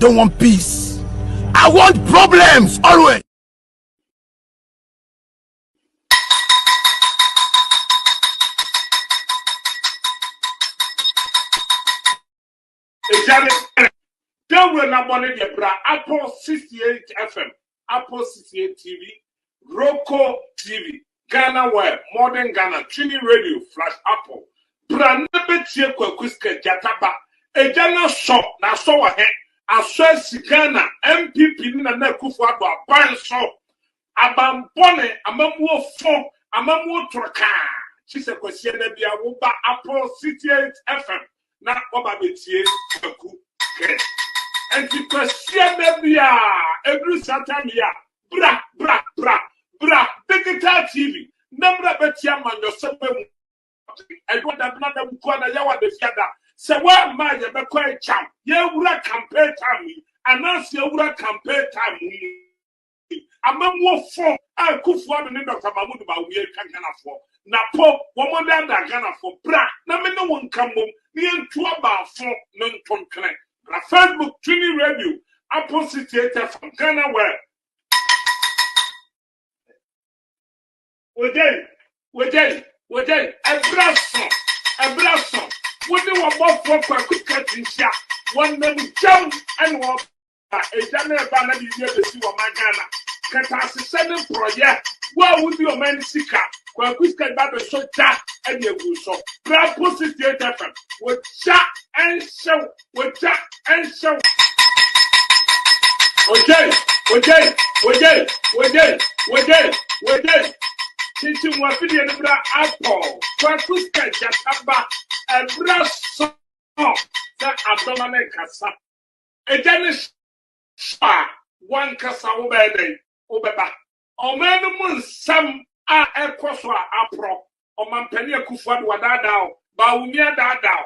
don't want peace. I want problems always. Don't remember the bra Apple 68 FM, Apple 68 TV, Roku TV, Ghana Web, Modern Ghana, Trini Radio, Flash Apple, Brand Nebetie Kwaku Jataba, a Ghana shop, na so ahead, as well as Ghana, MPP na Kufuado, Ban shop, Abambone, Amamu Fon, Amamu Troka. She said, question be a Wuba Apple 68 FM, na Obabetie Kwaku. And the question be every Saturday, bra, digital TV, number betia man yourself. I don't have another corner, yawa the fiada. So, what my be quite champ, ye would compare time, and that's your would compare time. I'm more for I could for the name of Tamamu, but we can't afford. Napo, woman that Ghana for bra, no one come home, me and 2 about 4 non ton clan. Facebook, Trini Radio, Apple 68 from Ghana Web. We're dead. A blossom. What do you want for Kwaku cutting shop? One name jump and walk. A Daniel Banner is here to see what my Ghana. Catasi sending project. What would your man seek up? Kwaku can have a short chat and you will so. Apple 68 FM with chat and show. Okay. Teaching what video the Apple. Kwaku Jataba and brass that abdominal cassa. A Danish spa, one cassa obeba. O man, some are a crosswa apro, or Mampenia Kufad Wadadao, Baumia Dadao.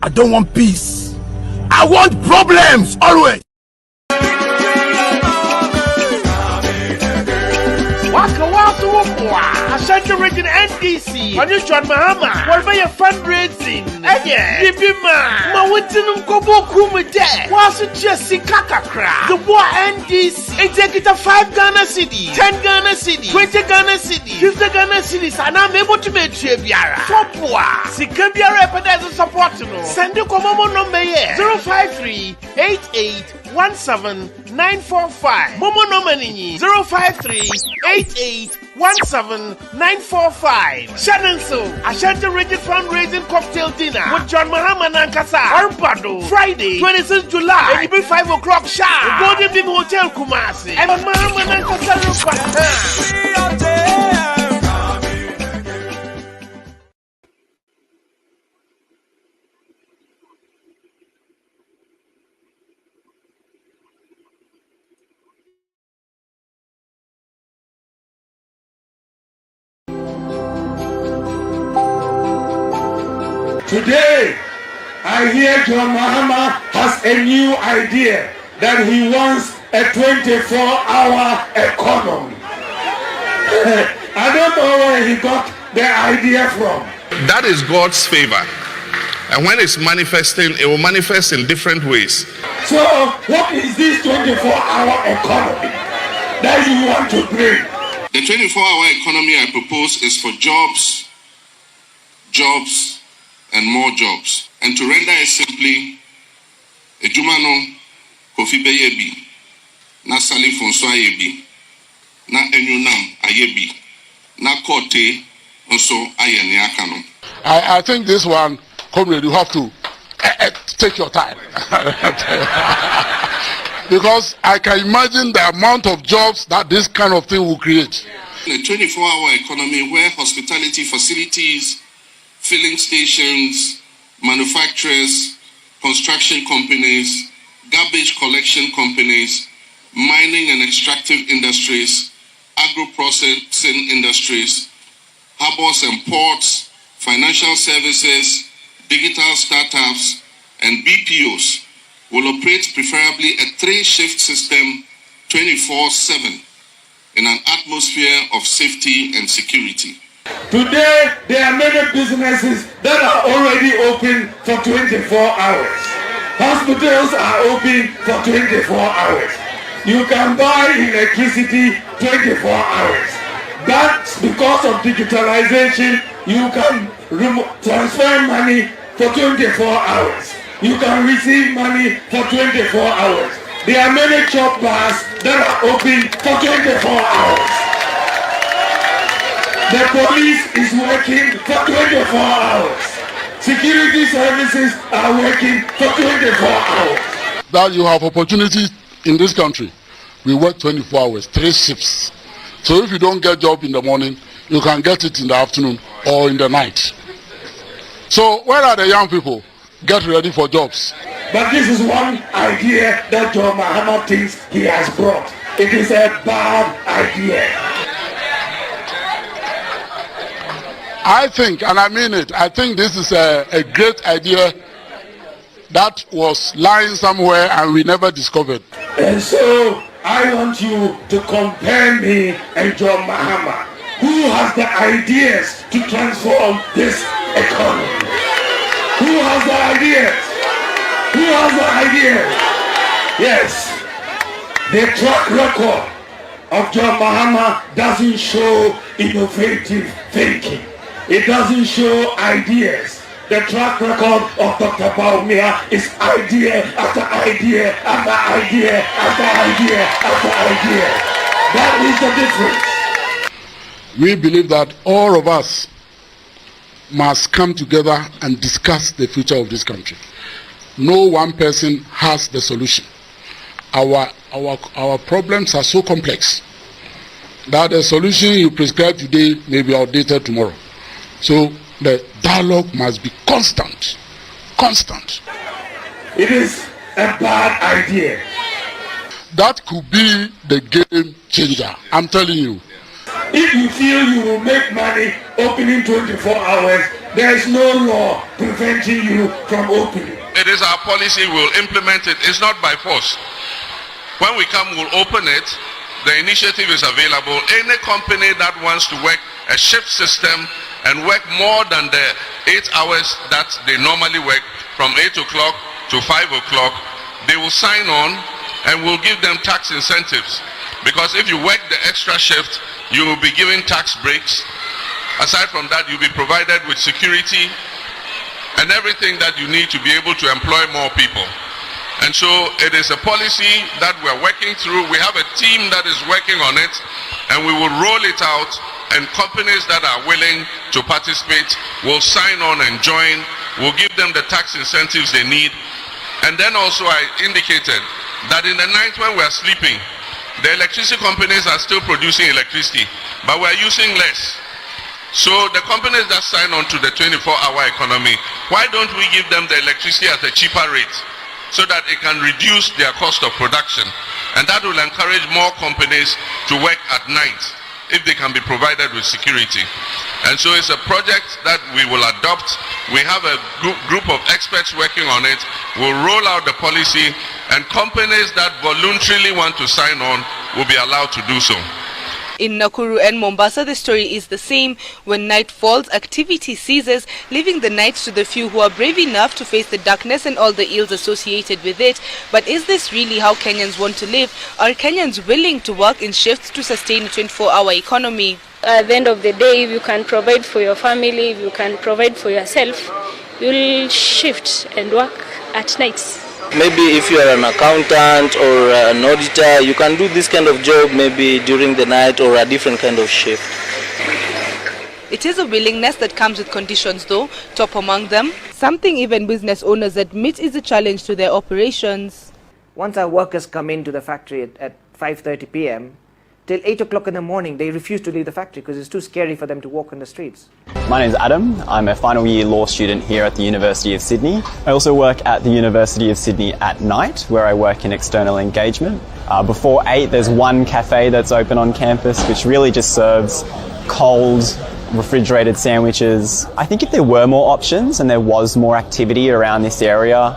I don't want peace. I want problems always. Ashanti Region NDC, John Mahama, what about your fundraising? Yibima, Mawitin Kobo Kumide, was it just Kakakra? The war NDC, Executive 5 Ghana City, 10 Ghana City, 20 Ghana City, 50 Ghana cities, and I'm able to make Chibiara. Fopua, Sikambia Repedes support no. Send you Komomo number 053 88 17945. Momo nominee 053 88 17945. Shannon so Ashanti Region fundraising cocktail dinner with John Mahama Nankasa Arpado Friday 26th July and it be 5 o'clock sharp. Golden Beam Hotel Kumasi and Mahama Nankasa. Today, I hear John Mahama has a new idea that he wants a 24-hour economy. I don't know where he got the idea from. That is God's favor. And when it's manifesting, it will manifest in different ways. So, what is this 24-hour economy that you want to bring? The 24-hour economy I propose is for jobs, and more jobs. And to render it simply, Ejumano Kofi Beyebi, na Sali Fonso Ayebi, na Enyunam Ayebi, na Kote also Ayeni Akano. I think this one, comrade, you have to take your time. Because I can imagine the amount of jobs that this kind of thing will create. A 24-hour economy where hospitality facilities, filling stations, manufacturers, construction companies, garbage collection companies, mining and extractive industries, agro-processing industries, harbors and ports, financial services, digital startups, and BPOs will operate preferably a 3-shift system 24/7 in an atmosphere of safety and security. Today, there are many businesses that are already open for 24 hours. Hospitals are open for 24 hours. You can buy electricity 24 hours. But because of digitalization, you can transfer money for 24 hours. You can receive money for 24 hours. There are many chop bars that are open for 24 hours. The police is working for 24 hours. Security services are working for 24 hours. That you have opportunities in this country. We work 24 hours, 3 shifts. So if you don't get job in the morning, you can get it in the afternoon or in the night. So where are the young people? Get ready for jobs. But this is one idea that John Mahama thinks he has brought. It is a bad idea. I think, and I mean it, I think this is a great idea that was lying somewhere and we never discovered. And so I want you to compare me and John Mahama. Who has the ideas to transform this economy? Who has the ideas? Who has the ideas? Yes. The track record of John Mahama doesn't show innovative thinking. It doesn't show ideas. The track record of Dr. Baumia is idea after idea after idea after idea after idea. That is the difference. We believe that all of us must come together and discuss the future of this country. No one person has the solution. Our problems are so complex that the solution you prescribe today may be outdated tomorrow. So the dialogue must be constant. Constant. It is a bad idea. That could be the game changer. I'm telling you. If you feel you will make money opening 24 hours, there is no law preventing you from opening. It is our policy, we'll implement it. It's not by force. When we come, we'll open it. The initiative is available. Any company that wants to work a shift system and work more than the 8 hours that they normally work, from 8 o'clock to 5 o'clock, they will sign on and we'll give them tax incentives. Because if you work the extra shift, you will be given tax breaks. Aside from that, you'll be provided with security and everything that you need to be able to employ more people. And so it is a policy that we're working through. We have a team that is working on it, and we will roll it out, and companies that are willing to participate will sign on and join. We'll give them the tax incentives they need. And then also I indicated that in the night when we're sleeping, the electricity companies are still producing electricity, but we're using less. So the companies that sign on to the 24-hour economy, why don't we give them the electricity at a cheaper rate so that it can reduce their cost of production? And that will encourage more companies to work at night if they can be provided with security. And so it's a project that we will adopt. We have a group of experts working on it. We'll roll out the policy, and companies that voluntarily want to sign on will be allowed to do so. In Nakuru and Mombasa, the story is the same. When night falls, activity ceases, leaving the night to the few who are brave enough to face the darkness and all the ills associated with it. But is this really how Kenyans want to live? Are Kenyans willing to work in shifts to sustain a 24-hour economy? At the end of the day, if you can provide for your family, if you can provide for yourself, you'll shift and work at nights. Maybe if you are an accountant or an auditor, you can do this kind of job maybe during the night or a different kind of shift. It is a willingness that comes with conditions though, top among them, something even business owners admit is a challenge to their operations. Once our workers come into the factory at 5:30 p.m, till 8 o'clock in the morning, they refuse to leave the factory because it's too scary for them to walk on the streets. My name is Adam. I'm a final year law student here at the University of Sydney. I also work at the University of Sydney at night, where I work in external engagement. Before 8, there's one cafe that's open on campus, which really just serves cold, refrigerated sandwiches. I think if there were more options and there was more activity around this area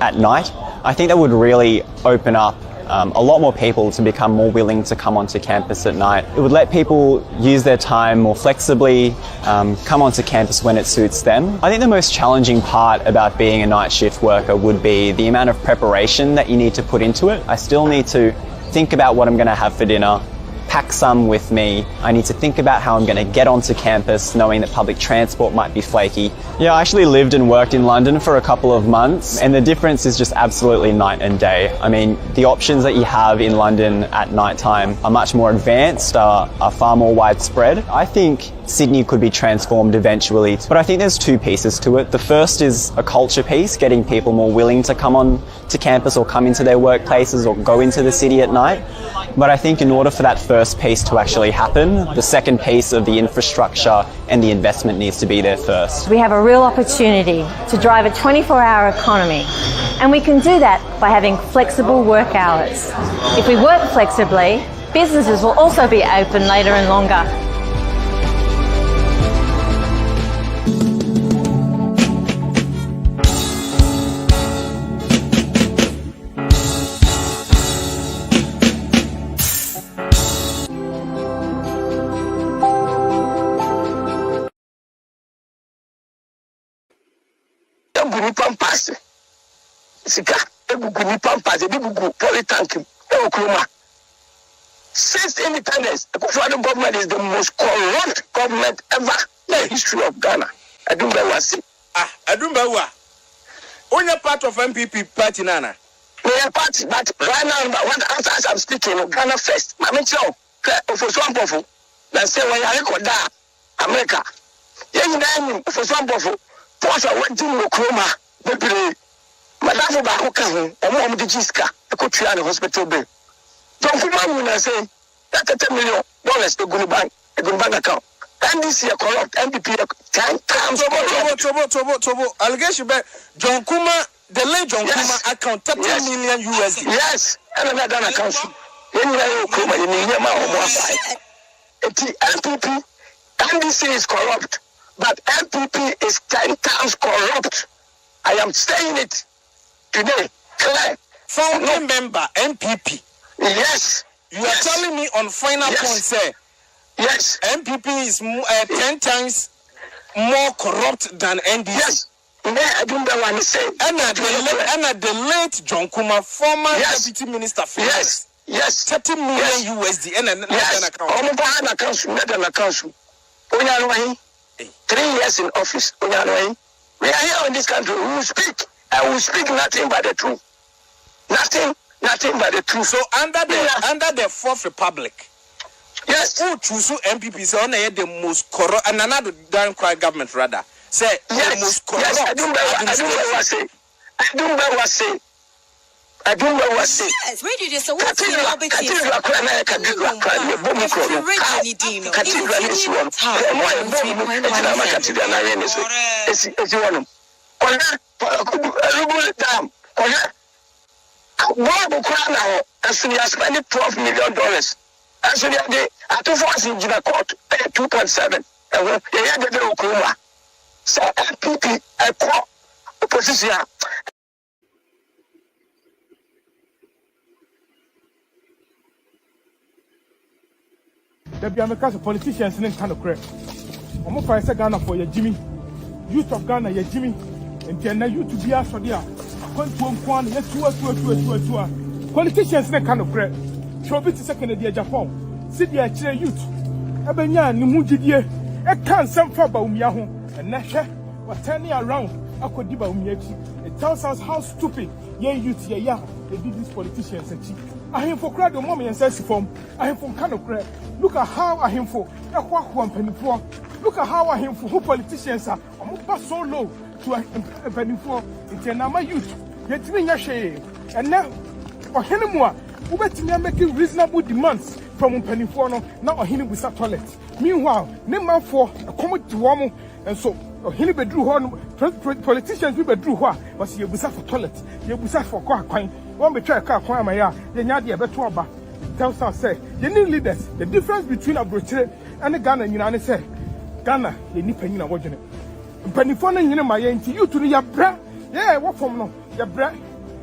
at night, I think that would really open up a lot more people to become more willing to come onto campus at night. It would let people use their time more flexibly, come onto campus when it suits them. I think the most challenging part about being a night shift worker would be the amount of preparation that you need to put into it. I still need to think about what I'm going to have for dinner, pack some with me. I need to think about how I'm going to get onto campus knowing that public transport might be flaky. Yeah, I actually lived and worked in London for a couple of months, and the difference is just absolutely night and day. I mean, the options that you have in London at night time are much more advanced, are far more widespread. I think Sydney could be transformed eventually, but I think there's two pieces to it. The first is a culture piece, getting people more willing to come on to campus or come into their workplaces or go into the city at night. But I think in order for that first piece to actually happen, the second piece of the infrastructure and the investment needs to be there first. We have a real opportunity to drive a 24-hour economy, and we can do that by having flexible work hours. If we work flexibly, businesses will also be open later and longer. Since independence, the Kufuor government is the most corrupt government ever in the history of Ghana. I don't know what I say. I don't know what. Only part of MPP party, Nana. We are party, but right now, as I'm speaking, Ghana first. My mention, for some people, let's say when I record that, America. Yeah, for some people, force a wedding with Chroma, baby. Madame Bahoka, and one of the Jiska, the country and the hospital bill. Don't come on when I say that $10 million to go to bank account. And this year corrupt MPP 10 times. Tobo. Allegation by John Kuma, the late John Kuma account $30 million USD. Yes, and another account. MPP, NDC is corrupt, but MPP is 10 times corrupt. I am saying it today. Clear. Founding member MPP. Yes. You are telling me on final point, sir. Yes. MPP is 10 times more corrupt than NDC. Yes. I don't know what to say. And the late John Kuma, former deputy minister for Yes. 30 million USD and another account. Another account. 3 years in office. We are here in this country. We will speak. I will speak nothing but the truth. Nothing but the truth. So under the Fourth Republic, yes, who choose MPP say on the most corrupt and another damn quiet government rather say the most corrupt. Yes, I don't know what I say. Yes, where did you say what you are betting? Bob Crown, as soon as spending $12 million. As soon as they are two forces in the court, 2.7. And they had the little Kuma. So, MPP, a crop opposition. There be American politicians in kind of crap. I'm going to Ghana for your Jimmy. Youth of Ghana, your Jimmy. And then you to be asked for there. Politicians in kind of crap. Show bit second in Japan. Sit there, youth. Ebenya, Nimujidie. I can't send for Baumiaho. And Nasha, what 10 years around, I could give Baumiaki. It tells us how stupid youth, they did these politicians and cheap. I am for crowd, the mommy and says form. I am from kind of crap. Look at how I am for a penny for. Look at how I am for who politicians are. I'm so low to a penny for. It's a youth. Yet me shame. And now, or Hennemua, who bet me making reasonable demands from penny for now or Henny with a toilet. Meanwhile, name for a common to Wamo, and so Henny bedrew politicians we bedrew her, but she was for toilet. You was for quine. One betray a car, my yard, then Yadia Betuaba. Tells us, say, you need leaders. The difference between a British and a Ghana, you know, say, Ghana, you need penny of watching it. Penny for you know, my auntie, you to your bra. Yeah, what from no, your bra.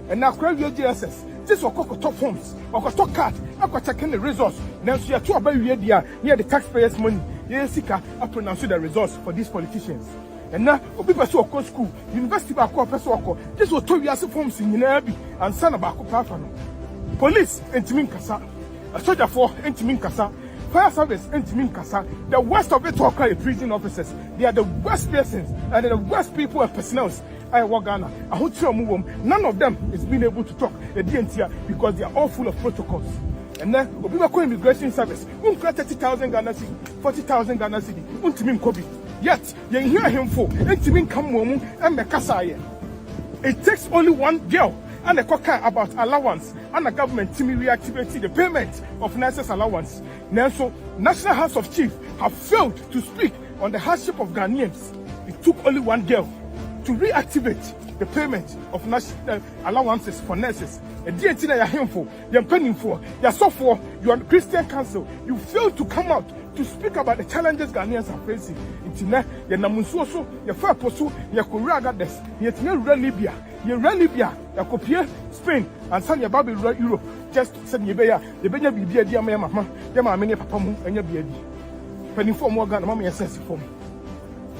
And now crave your GSS. This will cock top forms, or top card, or checking the results. Now, so you are too about near the taxpayers' money. Yes, I pronounce the results for these politicians. And now, people so go school, university back up, this will tell you as a forms in Nabi and son about Kupafano. Police, Entimin Kasa, a soldier for Entimin Kasa, fire service, Entimin Kasa, the worst of it talk prison officers. They are the worst persons and the worst people and personnel. I work Ghana. I hope none of them is being able to talk the DNT because they are all full of protocols. And then we go immigration service. 30,000 Ghana city, 40,000 Ghana city. Kobi. Yet you hear him for and the it takes only one girl and a cocker about allowance and the government to reactivate the payment of nurses allowance. Now, so National House of Chiefs have failed to speak on the hardship of Ghanaians. It took only one girl to reactivate the payment of national allowances for nurses. And the DNT you're here for, you're paying for, you're so for, you're on Christian Council. You fail to come out to speak about the challenges Ghanaians are facing. Intina, you're Namunsoso, you're Faposo, you're Koreagades, you're Libya, you're Libya, you're Copia, Spain, and San Yababi Europe. Just send you bear, the Benya Bibia, dear Mamma, Yama, many Papamu, and your baby. Penny for more Ghana, Mammy and Sassy form.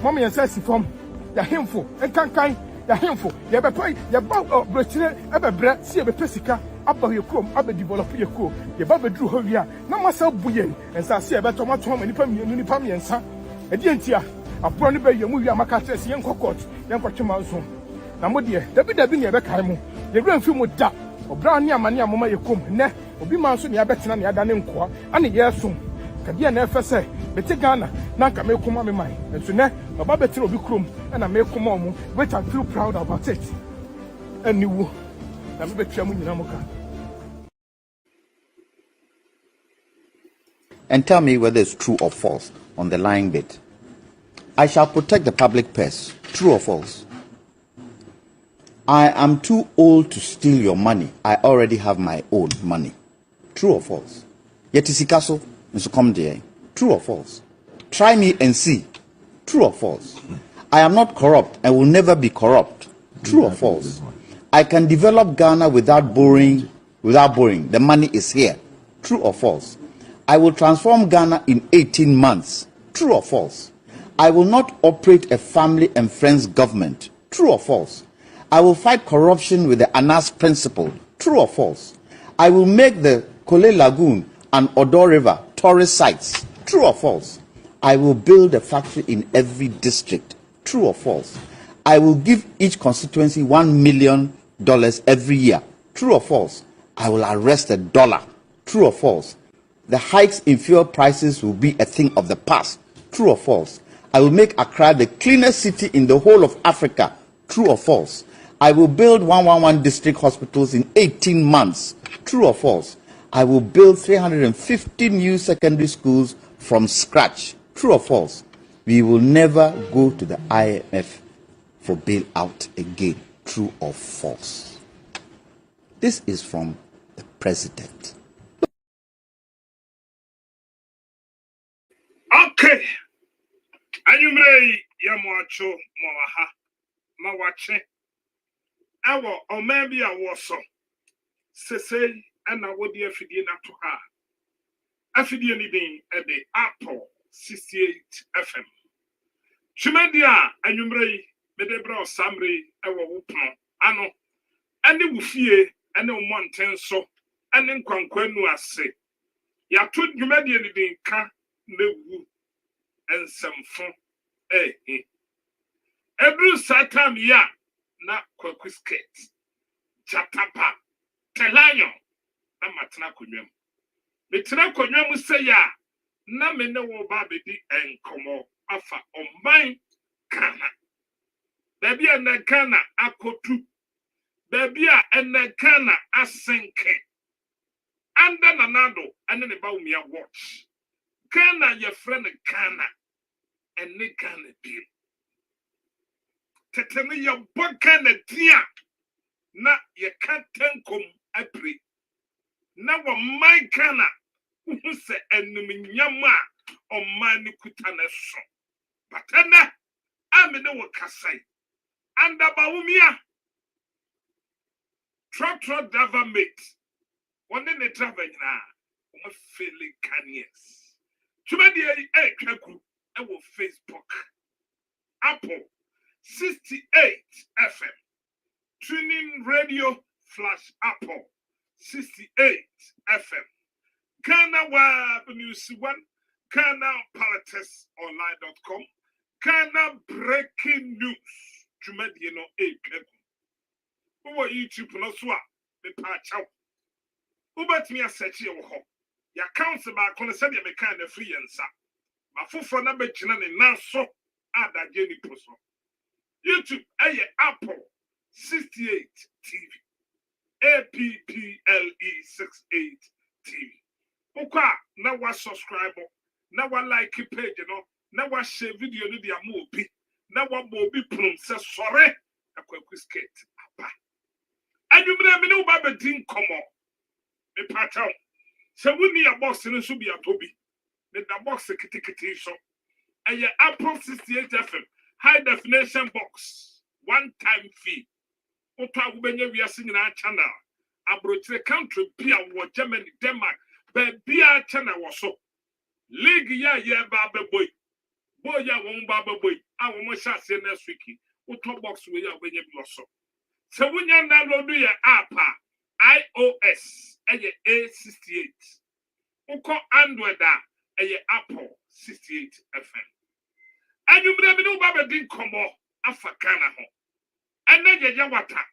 Mammy and Sassy form. You're himful, and can't you're himful. You're by your bow, Brethren, ever bread, see a pessica, up by your chrome, up a develop your co. Your Baba drew her here, not myself buoyant, and so I see about Tomato and Nipami and son. A DNT, a brownie by your movie, Macatas, young cockot, young Quachimazo. Now, my dear, there be the Binia Beckham, the grand film with that, or Brownia Mania Mama Yacum, ne, or be Manson, Yabetan, Yadan, and a year soon. Kadia never say, but Ghana, Nanka make come on my, and so now, a Babette will be crum, and I make come on, but I feel proud about it. And you, I'm a Chamunamoka. And tell me whether it's true or false on the lying bit. I shall protect the public purse. True or false? I am too old to steal your money. I already have my own money. True or false? Yetisikaso. True or false? Try me and see. True or false? I am not corrupt and will never be corrupt. True or false? I can develop Ghana without borrowing. The money is here. True or false? I will transform Ghana in 18 months. True or false? I will not operate a family and friends government. True or false? I will fight corruption with the Anas principle. True or false? I will make the Kole Lagoon and Odo River tourist sites. True or false? I will build a factory in every district. True or false? I will give each constituency $1 million every year. True or false? I will arrest $1. True or false? The hikes in fuel prices will be a thing of the past. True or false? I will make Accra the cleanest city in the whole of Africa. True or false? I will build 111 district hospitals in 18 months. True or false? I will build 350 new secondary schools from scratch. True or false? We will never go to the IMF for bailout again. True or false? This is from the president. Okay. Anyumre yamuacho mawaha mawache. Awo omebi awoso. Sese ana wodi afidie na to ha. Afidie ni din e de Apple 68 FM. Chumedia anyumre medebra samre ewo wopno ano. Ane wufie ane omontenso ane nkwankwanu ase. Ya to dwumadie ni din ka newu ensemfo Ebru satam ya na Kwaku skate chatapa telanyo na matena konwam metena konwam se ya na me ne wo ba bedi enkomo afa omban kana baby na kana akotu baby a na kana asenke anda nanado ane ne ba umia watch kana your friend kana and ne kana deal tetene ya boka na dia na ye kantenkom apre na wo man kana hu se enum nyama o man kuta na so batana amene wo kasai anda ba umia truck driver mate. One day they travel now. I'm feeling canyons. Tumadi Kwaku. I will Facebook. Apple 68 FM. Tuning radio flash Apple 68 FM. Ghana Web News 1. Ghana Politics Online.com. Ghana Breaking News. Tumadi no Kwaku. Who are YouTube no swa? Me patch out. Who bet me a search your home? Your accounts about concept me kind of free and sa. My full for number channel now so add that Jenny Poso. YouTube Apple 68 TV. APPLE 68 TV. Oka now was subscriber. Now I like page, you know. Now I share video ni dia mobi. Now I mobi plum say sorry. A quick skate. And you may know Baba Dean come on. Me pattern. So we need a box in the Subia Toby. The box kitty so. And your Apple 68 FM high definition box. One time fee. Opa Ubenya we are singing our channel. Abroad the country, Pia, Germany, Denmark, but Pia channel was so. League ya Baba boy. Boy ya won't Baba boy. I will most say next week. Opa box we are when you so. So when you download your app, iOS, A68. Uko Android, Apple 68 FM. And you may know Baba didn't come off Africana home. And then you water.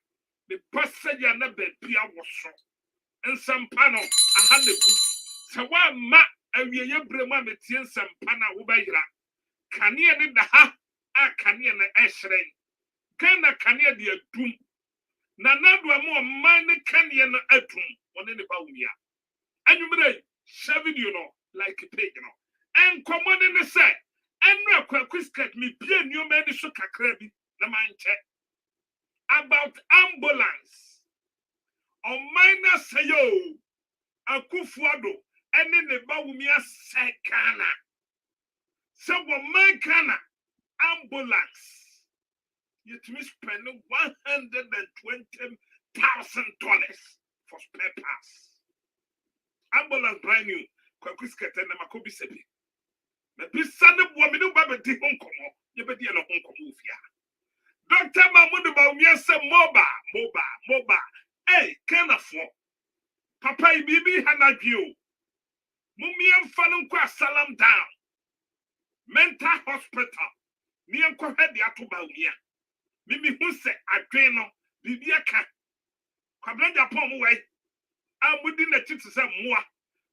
The person you never be a wash. And some panel, a hundred. So one ma, and we are bring the tin some panel ubayra. Can you need the ha? Can you the ashray? Can you the doom? Nanadwa mo mane kanye na atum one ne bawumia anwumre share video no like page no en common ne say enra Kwaku skirt me pie nneoma ni so kakra bi na manche about ambulance on minor sayo akufuado ene ne bawumia sekana so wo man kana ambulance. You to be spending $120,000 for spare parts. Ambulance brand new. Kwaku skirt and Makobi Sebi. The Bissana woman who Baba di Hong Kong. You be the Hong Kong Dr. Mahmoud Baumia said Moba. Hey, can afford. Papa Bibi Hanagio. Mumian Falun Kwa Salam down. Mental hospital. Me and Kwa had the Atubaumia. Mimi who say Adreno, Bibiaka. Kwabra Japan way. I'm within the chits of more.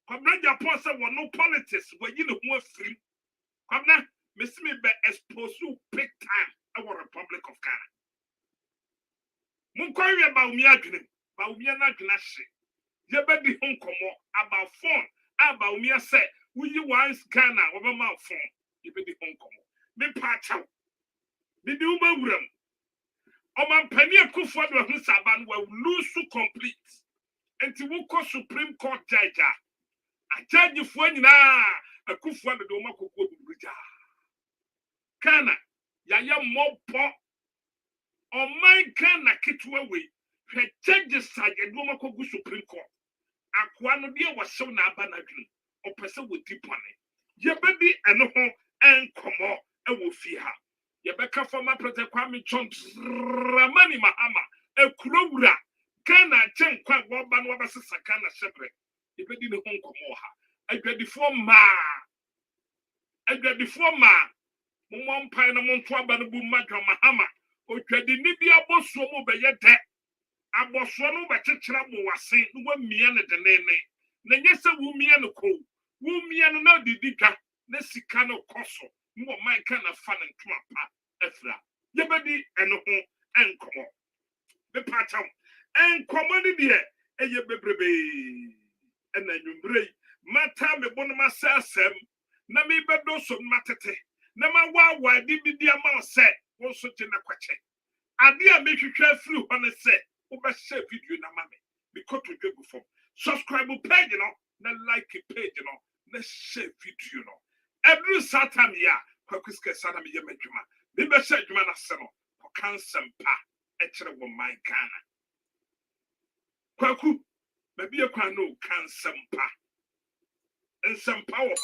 Kwabra Japan said, well, no politics, where you know who free. Kwabra, Miss me be exposed to big time, our Republic of Ghana. Munkwari about me agreeing, about me and Agnashi. You bet the Hong Kong about phone, about me say, will you once Ghana over my phone? You bet the Hong Kong. Me patch out. The Duba room. Oman penny Kufuado who Saban will lose to complete. And to walk Supreme Court judge. I judge you for na a Kufuado do Mako Bridja. Kana, Yaya Mopo. On my Kana Kitway, her judges side and Womako Supreme Court. Aquano dear was so nabanagin, or person with deep money. Your baby and home and come on, I will fear her. Yebeka former President Kwame John Ramani Mahama, a Kurura, Ghana, Chen Kwa Waban Wabasa Sakana Shebre, Yebedi the Hong Komoha, I get the former Mumon Pina Montwaban Bumadra Mahama, or the Nibia Bosumo Bayete, Aboswano Bachitrabo was saying, Wumiana the Nene, Nanyesa Wumiano Co, Wumiano no Didika, Nesicano Coso. You are my kind of fun and trap, Efra. Yabadi and home and come on. The pattern and commodity, a yababy. And then you break. Mata me bonama sassem, Nami bedos of matete. Nama why did be the amount said, one such in a quache. Adia make you care through when I said, Uber share video na mammy. Because to go before. Subscribe page, you know, not like a page, you know, let's share video, you know. Every Saturday, Kwaku skirt Saturday, Yamajuma. Biba said, Jumana Seno, or Kansampa, Etra my Ghana. Kwaku, maybe a quano can sampa. And some power.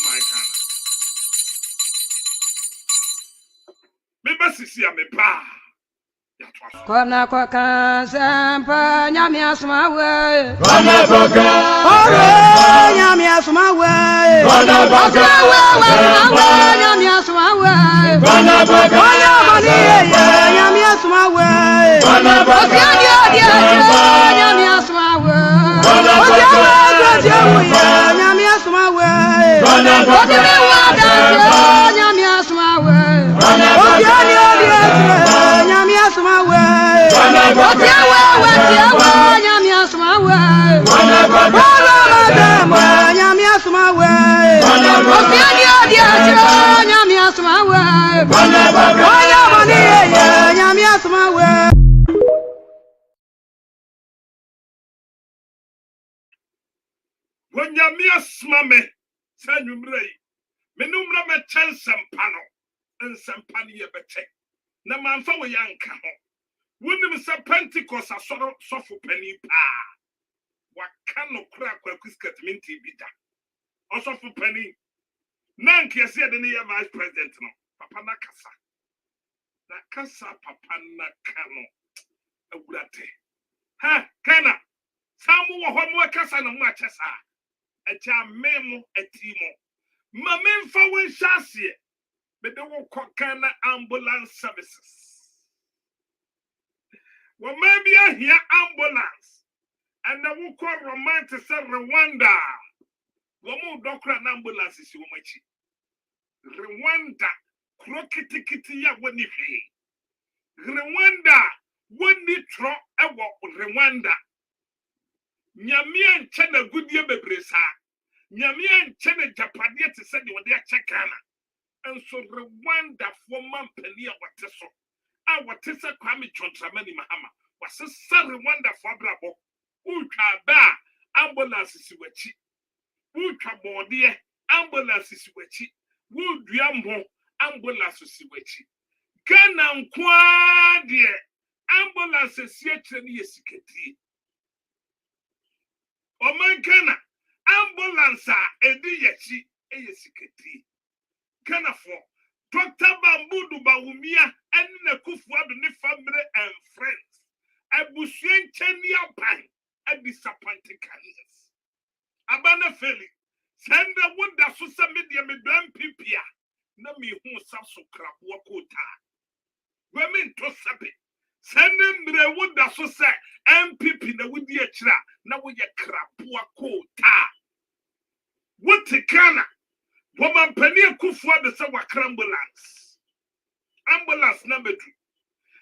My can. Maybe see me pa. Kona koka sampa nyamia smawe. Kona koka. Ore nyamia smawe. Kona koka. Nyamia smawe. Kona koka. Kona mani nyamia smawe. Kona koka. Nyamia smawe. Kona koka. Nyamia smawe. Kona koka. Nyamia smawe. Kona koka. When Yamia smame, send you bray. Menumra me chance and pano, and some pania bete. Na manfa we yanka ho. Wouldn't Mr. Pentecost a sort of soft penny pa. What can no crack where Quisket minty bita? Also for penny. Nanky said the near vice president no. Papa Nakasa. Nakasa Papa Nakano. A woodate. Ha, Kana. Samu homo casa no machasa. A jam memo a timo. Mamin for when chassis. But they will call Kana ambulance services. Well, maybe I hear ambulance. And I will call romantic Rwanda. Woman doctor and ambulance is so much. Rwanda. Krokiti ya wenifi. Rwanda. Woni tro ewo Rwanda. Nyamia nchene goodie bebresa. Nyamia nchene japadie te se de wode achekana. And so Rwanda for man penia wateso. A watesa kwame chontramani mahama. Wasesa Rwanda for brabo. Ucha ba ambulance siwachi. Ucha bodie ambulance siwachi. Wuduambo ambulance siwachi. Ghana nkwa die ambulance sietire ni yesiketi. Oman Ghana ambulance edi yechi eyesiketi. Ghana for Dr. Bambudu Bawumia and Nekufuadu ni family and friends. Abusien Chenia Pine and disappointing kindness. Abana Feli. Send the wood that Susa Media Medam Pipia. No me who Sasso crap wakota. Women to sabi. Send them the wood that Susa MPP the wood yachra. Now we a crap wakota. What the kana? Woman penny kufuwa the sawa ambulance. Ambulance number 2.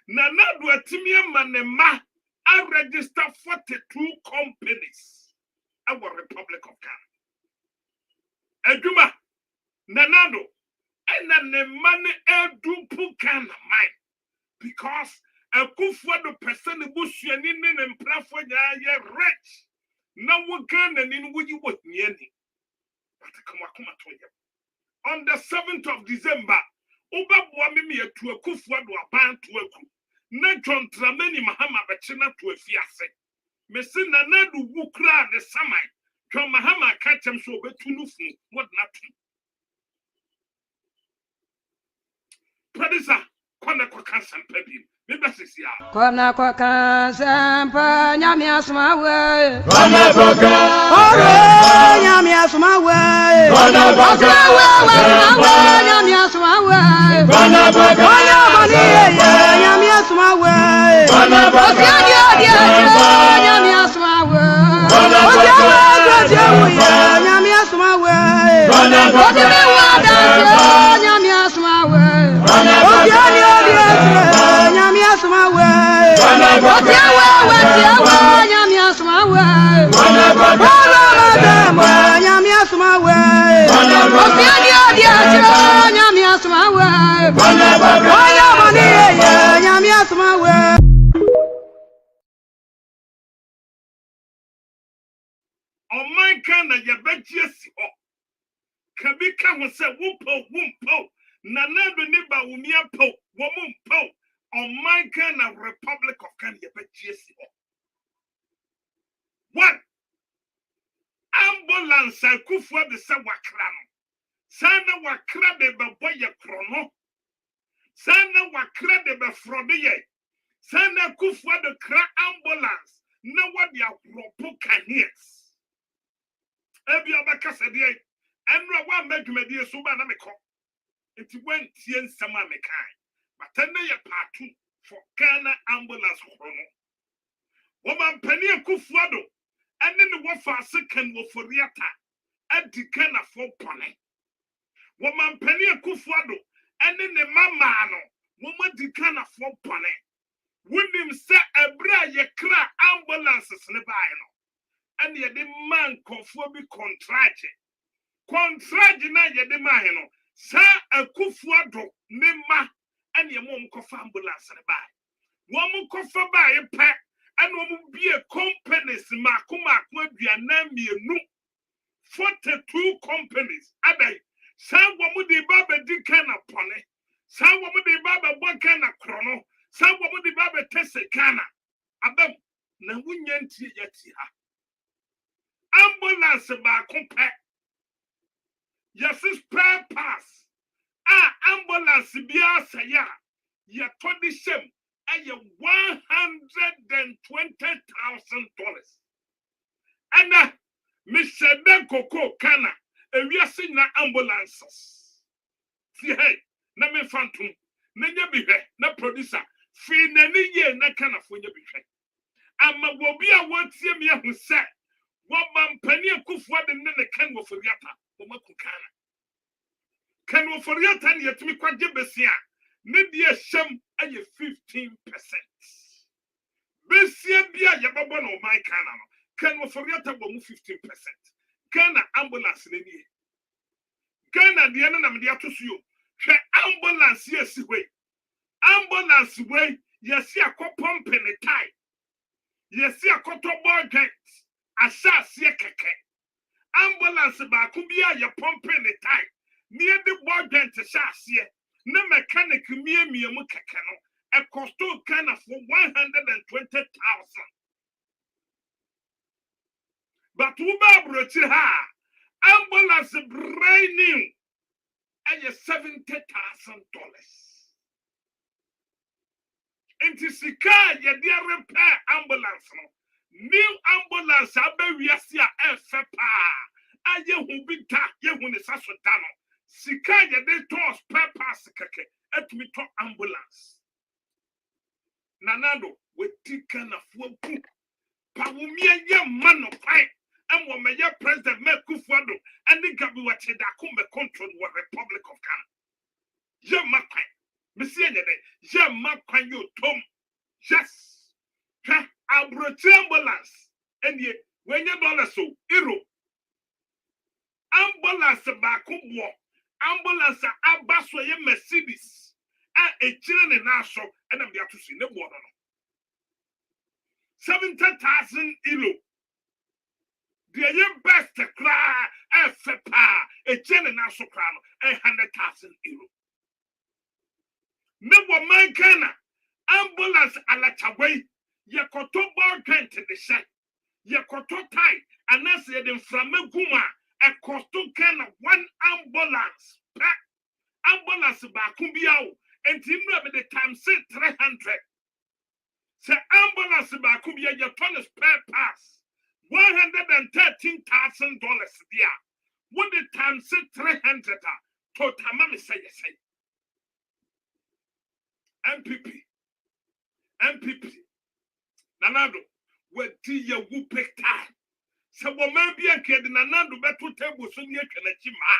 Nana do a timia manema. I register 42 companies. Our Republic of Ghana. Eduma, Nanado, and the money edu pukan mine. Because a kufuwa the person who bush and in and plafon ya rich. Now we can and in would you what nearly. But come to you. On the 7th of December, Uba Boamimi to a kufuwa do a band to a group. John Trameni Mahama Bachina to a fiase. Messina Nadu Wukra the Samai. John Mahama catch him so betunufu. What not to? Producer, Konako Kansan Pebi. Kona koka sampa nyamia smawe. Kona koka. Ore nyamia smawe. Kona koka. Nyamia smawe. Kona koka. Kona mani nyamia smawe. Kona koka. Nyamia smawe. Kona koka. Nyamia smawe. Kona koka. Nyamia smawe. Kona koka. On my kind of your bedges, Kabika was a wumpo, Nanado Niba Wumia po, woman po. On my kind of Republic of Ghana, One, ambulance Kufuor the Sawakran. Sana wakra de baboye krono. Sana wakra de befrodeye. Sana Kufuor the kra ambulance. Na what ya ropo caniers. Ebi abaka sedie. Enra wa medwumadi suba na meko. Enti wen tie nsama mekai. But ene ye part 2 for Ghana ambulance krono. Woman penny Kufuor do. Ene ne wo fa second wo foriata. Adi Ghana for pone. Woman penny Kufuor do. Ene ne mama no. Woman di Ghana for pone. Wouldn't say a bra ye cra ambulances ne buy no. And ye the man conformi contract. Contract na ye the man no. Sa a Kufuor do ne ma and ye mom cofa ambulance ne buy. Woman cofa buy a pack and woman be a companies makuma kwabia nu 42 companies. Aday sa woman de baba di kana pone. Sa woman de baba wakana chrono. Sa woman de baba tese kana. Abem na wunyanti yati ha. Ambulance ba kompa. Yes spare pass. Ambulance biya saya. Ya todi shem aye $120,000. And Mr. Ben Koko kana we are seeing ambulances. See hey, na me phantom. Na nya bi hwe na producer fi na ni ye na kana fo nya bi hwe. Ama wo bi a wotie me hu se wo bampani Kufuor de ne kan wo foriata wo maku kana. Kan wo foriata ne yetumi kwaje besia ne die hyem aye 15%. Besia bia ye babo no man kana no. Kan wo foriata bo mu 15%. Ghana ambulance ne nie. Ghana de na me de atosuo. Hwe ambulance yesi we. Ambulance we yesi akopompe ne tai. Yesi akotobo gate. Asase keke. Ambulance ba ku bia ye pompe ne tai. Near the board gate asase. Na mechanic mie mu keke no. E costo Ghana for 120,000. But uba brochi ha ambulance brand new and $70,000. Into Sika ye dear repair ambulance no. New ambulance abewiasia efepa aye hu bita ye hu ne sasotano. Sika ye de to spare pass keke etumi to ambulance. Nanado we tika na fuopu pa wumie ye mano pai. And when my president Kufuor and the Gabi Wacheda come control the Republic of Ghana. Je makwan. Monsieur Yede, je makwan you Tom. Yes. Abrochi ambulance. And ye when you $1 so hero. Ambulance bakubo. Ambulance abaswa ye Mercedes. And a children in Nassau and I'm there to see the water. 70,000 euro. The best cry FPA a general soprano 100,000 euro. No man can ambulance alataway yakoto ball grant the shed yakoto tie and that's the from Guma a costo can one ambulance ambulance bakumbiao and timber the time say 300. Say ambulance bakumbia your ton spare pass. $113,000 there. What the time say 300 to tamami say. MPP. Nanado, where tea ya whoop time. So what may be a kid in Nanado better table so near Kanachima.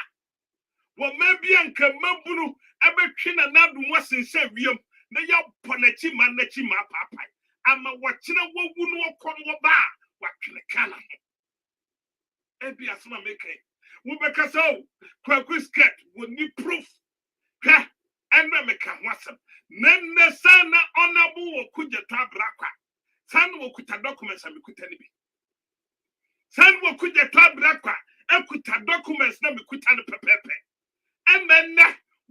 What may be a Kamabunu, Abekin and Nadu was in Sevium, the Yap Panachima Nachima Papa. I'm a watching a woman walk on your bar. What can a cannon? Ebi asuma make. We because so Kwaku skirt will need proof. Ha! And we make a wasp. Nene sana honorable kuja tabrakwa. San wo kuta documents and we kuta nibi. San wo kuja tabrakwa. E kuta documents na we kuta ne pepepe. And then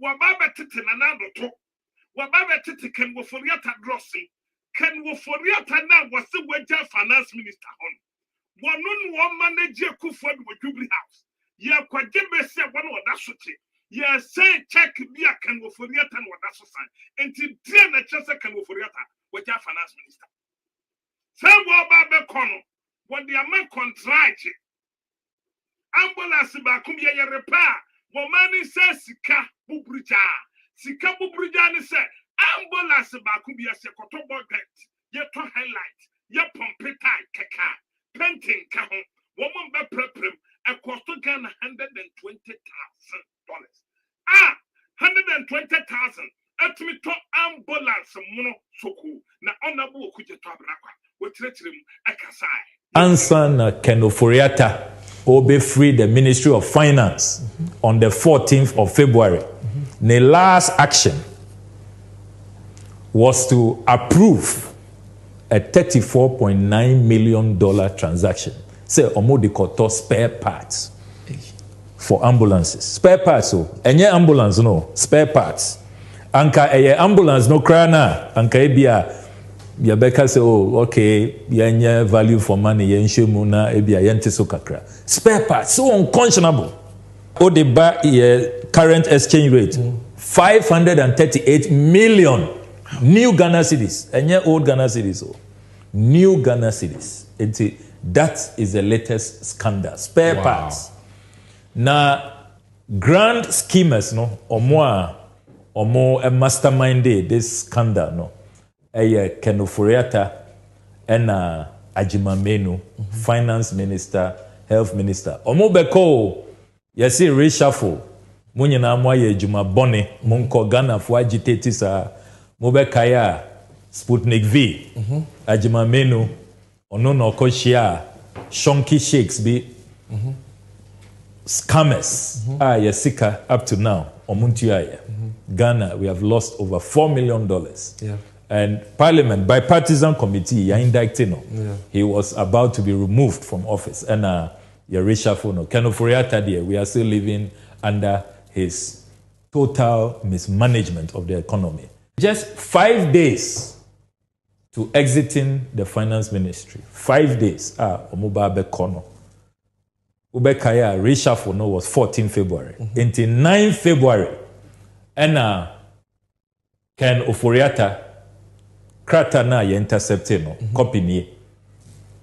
wababa titi nanado to. Wababa titi ken wo foriata drossing. Ken wo foriata na wasi weja finance minister on. one manager Kuford with Jubilee House. Yeah, quite give me say one of that such. Yeah, say check be a can go for yet and what that's sign. And to dear the chance can go for yet with your finance minister. Say what about Cono, what the amount contract. Ambulance back ya repair. Womani says Sika Bubrija. Sika Bubrija say ambulance back ya sekotobo get. Ye to highlight. Ye pompeta keka. Painting kahon. Woman be preprim. A cost to Ghana $120,000. Ah, 120,000. At me to ambulance mono soku. Na onabu kuje to abrakwa. We treat him akasai. Ansan Kenoforiata Obe free the Ministry of Finance on the 14th of February. The last action was to approve a $34.9 million transaction. Say Omodikoto spare parts for ambulances. Spare parts, so any ambulance no spare parts. Anka ambulance no krana anka ebia Yabeka say, oh, okay, yanya value for money, yenshe muna, ebia yente so kakra. Spare parts, so unconscionable. Oh, the current exchange rate, 538 million new Ghana cedis. And old Ghana cedis, oh. New Ghana cedis. That is the latest scandal. Spare parts. Now, grand schemers, no, or more a masterminded this scandal, no. Kenoforiata and Ajimamenu, Finance Minister, Health Minister. Omobeko, yesi reshuffle. Munyina mwaye Juma Boni, Munko Ghana for agitatisa, Mobekaya, Sputnik V, Ajimamenu, Onono Koshia, Shonky Shakes be scammers. Yesika up to now, Omuntiaya. Ghana, we have lost over $4 million. Yeah. And Parliament, bipartisan committee, indicted him. He was about to be removed from office. And reshuffle no. Kenoforiata there, we are still living under his total mismanagement of the economy. Just 5 days to exiting the finance ministry. 5 days. Omuba Bekono. Ubekaya reshuffle no was 14 February. Until 9 February. And Ken Oforiata Krata na ye intercepted no copy ni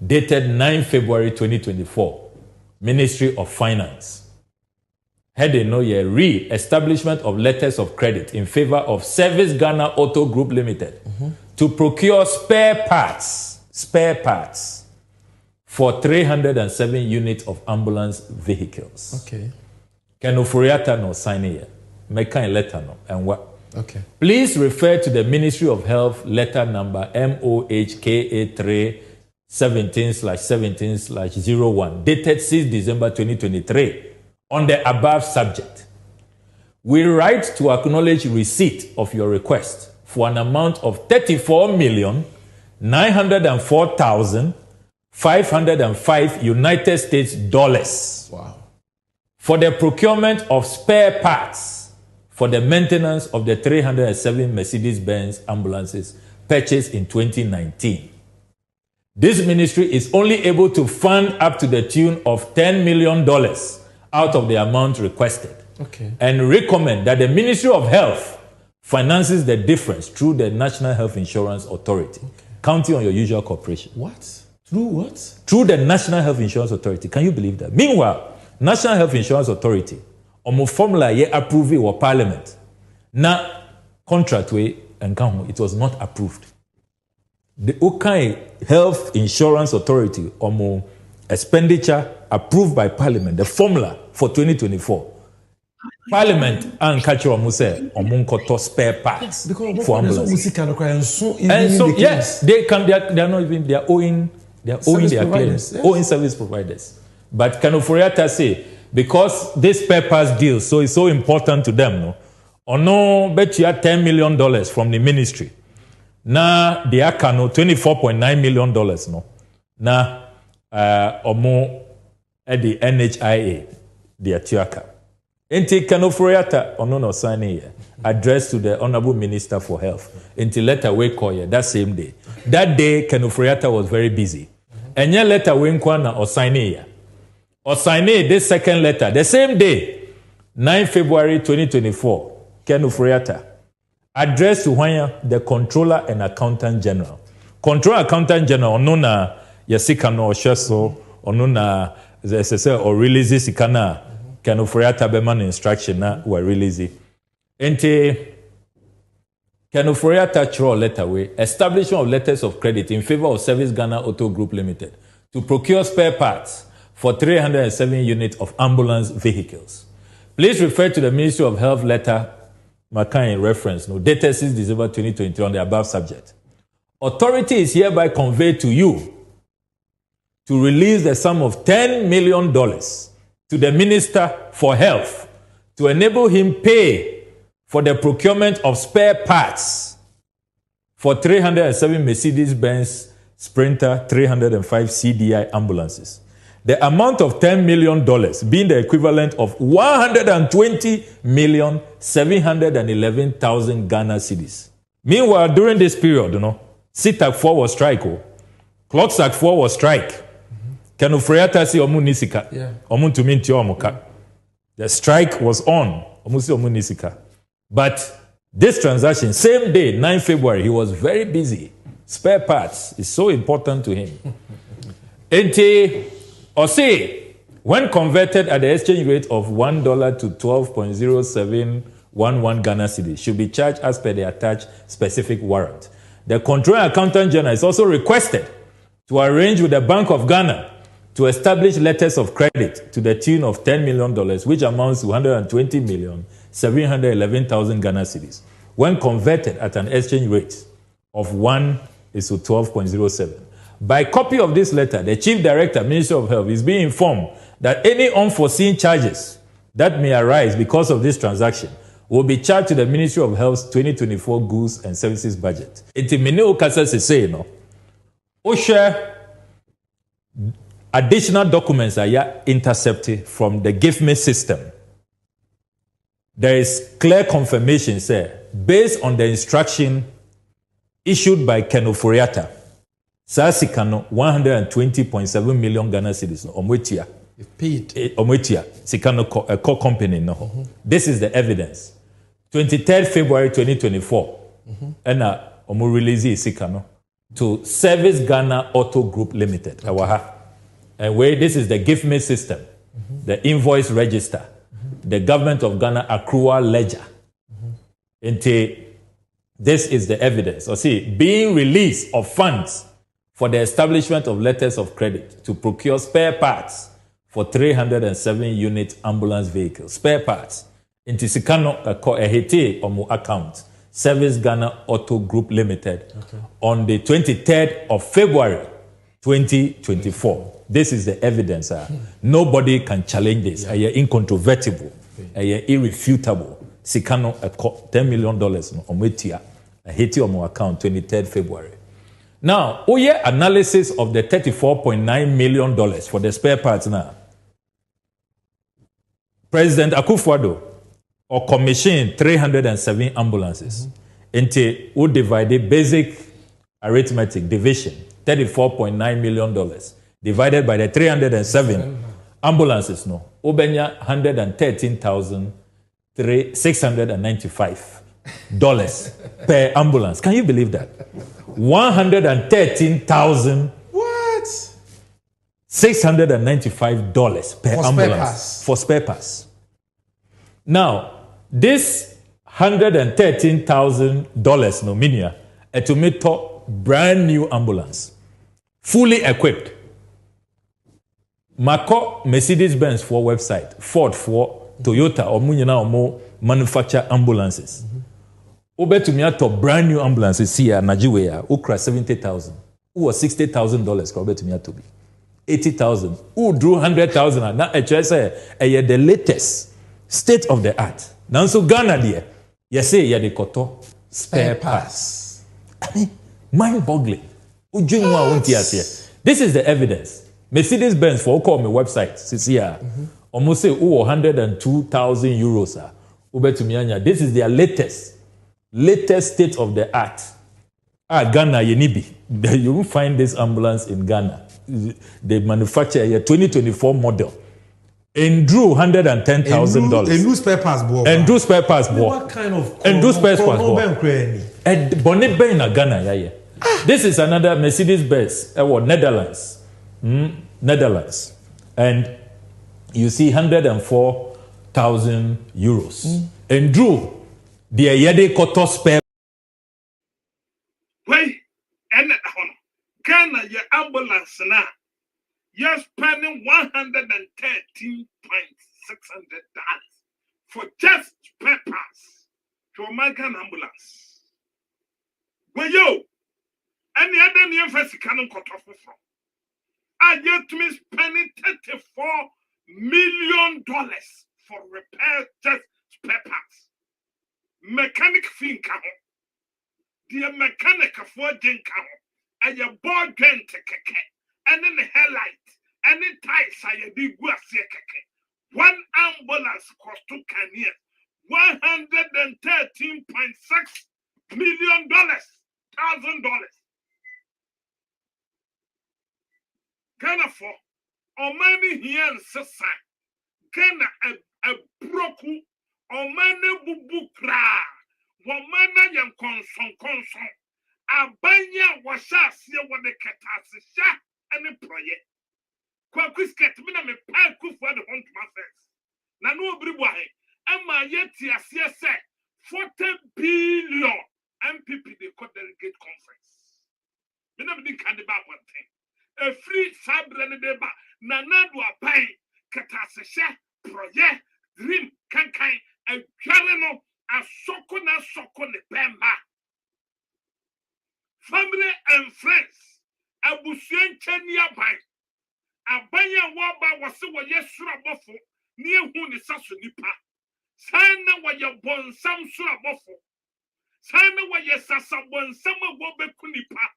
dated 9 February 2024 Ministry of Finance heading no ye re-establishment of letters of credit in favor of Service Ghana Auto Group Limited to procure spare parts for 307 units of ambulance vehicles. Okay. Kenoforiata no sign here. Make a letter no and what? Okay. Please refer to the Ministry of Health letter number MOHKA3 17/17/01 dated 6 December 2023 on the above subject. We write to acknowledge receipt of your request for an amount of $34,904,505 United States dollars. Wow. For the procurement of spare parts for the maintenance of the 307 Mercedes-Benz ambulances purchased in 2019. This ministry is only able to fund up to the tune of $10 million out of the amount requested. Okay. And recommend that the Ministry of Health finances the difference through the National Health Insurance Authority, counting on your usual cooperation. What? Through what? Through the National Health Insurance Authority. Can you believe that? Meanwhile, National Health Insurance Authority omo formula ye approve wa parliament na contract way enkan it was not approved. The Okai Health Insurance Authority omo expenditure approved by parliament, the formula for 2024. Parliament and culture omo say omo nkoto spare parts for ambulance. And so yes, they are not even they are owing their claims, owing service providers. But Kenoforiata say because this spare parts deal, so it's so important to them, no? Or no, bet you had $10 million from the ministry. Now, the Akano, $24.9 million, no? Now, omo at the NHIA, the Atiaka. Enti Kenoforiata, ono no signing here, addressed to the Honorable Minister for Health. Enti letter we call that same day. That day, Kenoforiata was very busy. Enye letter we nkwana or sign ya. Or sign this second letter the same day, 9 February 2024. Ken Ufriata. Addressed to the Controller and Accountant General. Controller Accountant General onuna yasika no osheso onuna zesese or release sikana Ken Ufriata beman instruction na we release. Ente Ken Ufriata chro letter way establishment of letters of credit in favor of Service Ghana Auto Group Limited to procure spare parts for 307 units of ambulance vehicles. Please refer to the Ministry of Health letter Makai reference, dated 6 December 2023 on the above subject. Authority is hereby conveyed to you to release the sum of $10 million to the Minister for Health to enable him pay for the procurement of spare parts for 307 Mercedes-Benz Sprinter 305 CDI ambulances. The amount of $10 million being the equivalent of 120,711,000 Ghana cedis. Meanwhile, during this period, SITAC 4 was strike. ClockSAC 4 was strike. Kenu Freata si omu nisika. Omu tuminti omuka. The strike was on. Omu si omu nisika. But this transaction, same day, 9 February, he was very busy. Spare parts is so important to him. Or say, when converted at the exchange rate of $1 to 12.0711 Ghana cedis, should be charged as per the attached specific warrant. The Controller Accountant General is also requested to arrange with the Bank of Ghana to establish letters of credit to the tune of $10 million, which amounts to 120,711,000 Ghana cedis, when converted at an exchange rate of 1 is to 12.07. By copy of this letter, the Chief Director, Ministry of Health, is being informed that any unforeseen charges that may arise because of this transaction will be charged to the Ministry of Health's 2024 Goods and Services budget. Iti mene okasa se say no. O share additional documents are intercepted from the GIFME system. There is clear confirmation, sir, based on the instruction issued by Ken Oforiatta. Sasikano 120.7 million Ghana cedis. Omwetia. Paid. Omwetia. Sikano core company. No. This is the evidence. 23rd February 2024. And omu release Sikano to Service Ghana Auto Group Limited. And where this is the GIFME system, the invoice register, the Government of Ghana accrual ledger. This is the evidence. Or see, being release of funds for the establishment of letters of credit to procure spare parts for 307 unit ambulance vehicles. Spare parts. Inti sikano ehete omu account. Service Ghana Auto Group Limited on the 23rd of February 2024. This is the evidence. Nobody can challenge this. Incontrovertible. Irrefutable. Sikano $10 million on Wetia. Ehete omu account 23rd February. Now, Oye analysis of the $34.9 million for the spare parts now. President Akufo-Addo or commissioned 307 ambulances. Into who divided basic arithmetic division, $34.9 million divided by the 307 ambulances. No, Obenya $113,695 per ambulance. Can you believe that? 113,000 what? $695 per ambulance for spare parts. Now, this $113,000 no minia to meet brand new ambulance, fully equipped. Mako Mercedes-Benz for website, Ford for Toyota or Munyana or more manufacture ambulances. Obe to me to brand new ambulances here Nigeria, Ukra 70,000. Who was $60,000 Obe to me to be 80,000. Who drew 100,000? Now say the latest state of the art. Now so Ghana there, you say the koto spare parts. I mean, mind-boggling. This is the evidence. Mercedes-Benz for call me website. Here, almost say 102,000 euros. Obe to me this is their latest state of the art. Ghana, Yenibi. You won't find this ambulance in Ghana. they manufacture a 2024 model. And drew $110,000. And do spare parts, boy. And do spare parts, boy. What kind of? And do spare parts, boy. And Bonnet Bay na Ghana, yeah. This is another Mercedes-Benz, Netherlands, Netherlands, and you see 104,000 euros. And drew the Yade Koto spare. Wait, and Ghana, your ambulance now. You're spending $113,600 for just spare parts to American ambulance. Well, yo, any other near first canon cut off from. I get to me spending $34 million for repair just spare parts. Mechanic fee count. The mechanic for den count. And your board den keke. And then the headlight. And the tires are big was one ambulance cost to Kenya $113.6 million. Ghana for or many here in Sasa. Ghana a broku or many bubu kra. Wamana yan conson. Abanya washa see what the catasha and the project. Kwaku skate me na me Kwaku for the hunt my friends. Na no briwahe. Emma yeti asie say 40 billion MPP they call delegate conference. Me na be kan ba one thing. A free sabre ne deba na do abai katasesha project dream kankan a tware no asoko na soko ne bemba. Family and friends abusuen chani abai. Abaya waba wase wa yesura bofo ni ehu ni saso nipa sana wa ye bonsam sura bofo sana wa ye sasa bonsam wo beku nipa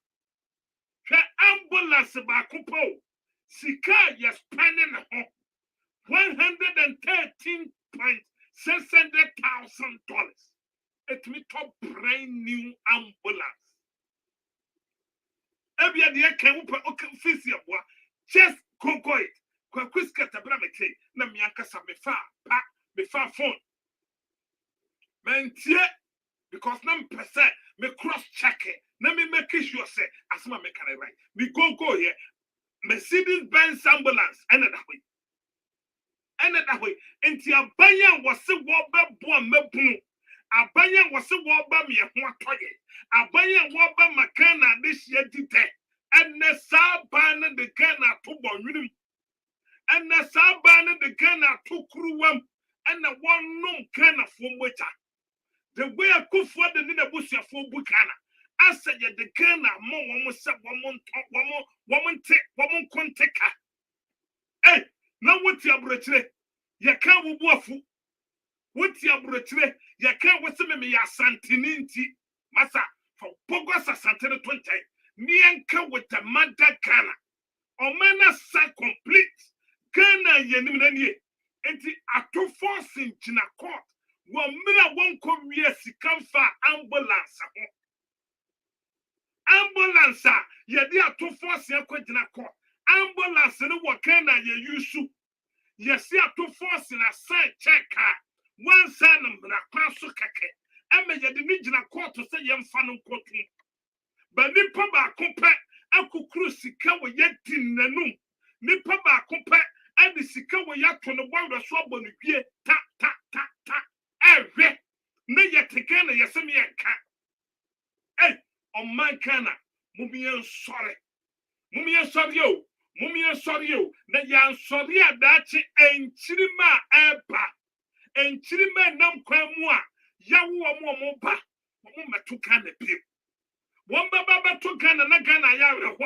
hwe ambulance ba kupo sika ye spending ho $113,600,000 it me top brand new ambulance ebia de kan wo pe ofisi aboa just go it. Kwaku skata bra me say na me ankasa me fa phone. Mentie because na mpese me cross check it. Na me make sure say asma me can right. We go here. Mercedes-Benz ambulance and that way. And that way. Enti abanya wase wo be bo mebunu. Abanya wase wo ba me ho atoye. Abanya wo ba makana this year dite. And the Saban the Ghana to Bonum, and the Saban the Ghana to Kruwam, and the one no Ghana from which the way I could for the Nina Busia for Bukana. I said, the Ghana more woman take. Hey, now what's your bretre? You can't wafu. What's your bretre? You can't what's me ya Santininti, Massa, for Pogos Santana 20. Nianka with the mother Ghana. Omana sa complete. Ghana yenimnanie. Enti ato force in China court. Wamina won't come here si kamfa ambulance. Ambulance yedi ato force ya kwa China court. Ambulance ni wakena ye yusu. Yesi ato force na sign check car. One sign na kwaso kake. Eme yedi ni China court to say yemfano kotu. But nipa ba kompe akukuru sika wo yedi nanum nipa ba kompe adi sika wo yato no bwa so abonudie ta ehwe na yeteka na yesemi enka oman kana mumiye sori yo na ya sori adachi enchirima eba enchirima nam kwamu a yawo mo ba mo metuka na pie one baba to Ghana na Ghana ya reho.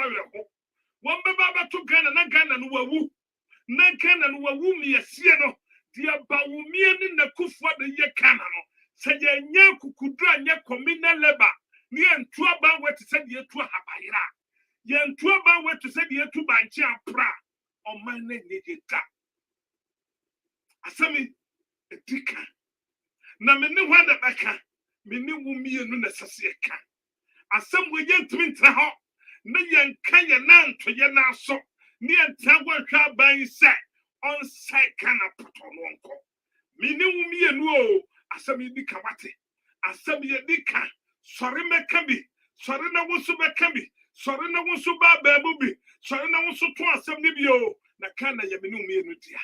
One baba to Ghana na Ghana no wawu. Na Ghana no wawu mi asie no. Dia ba wumie ni na kufo de ye Ghana no. Se ye nya kukudra nya communal labor. Ni entu aba we to say ye tu habayira. Ye entu aba we to say ye tu banchi apra. O man ne ta. Asami etika. Na me ni hwa da baka. Me ni wumie no na sase ka. Asem we yentimi ntra ho na yenka ye nanto ye na so near Tower by set on site can a put on one call. Meaning me and no, as some be Kawate, as some ye dika, sorry me kabi, sorry na wonsu be kabi, sorry na wonsu ba baby, sorry na wonsu to asem nibio, na kana yaminu me no dia.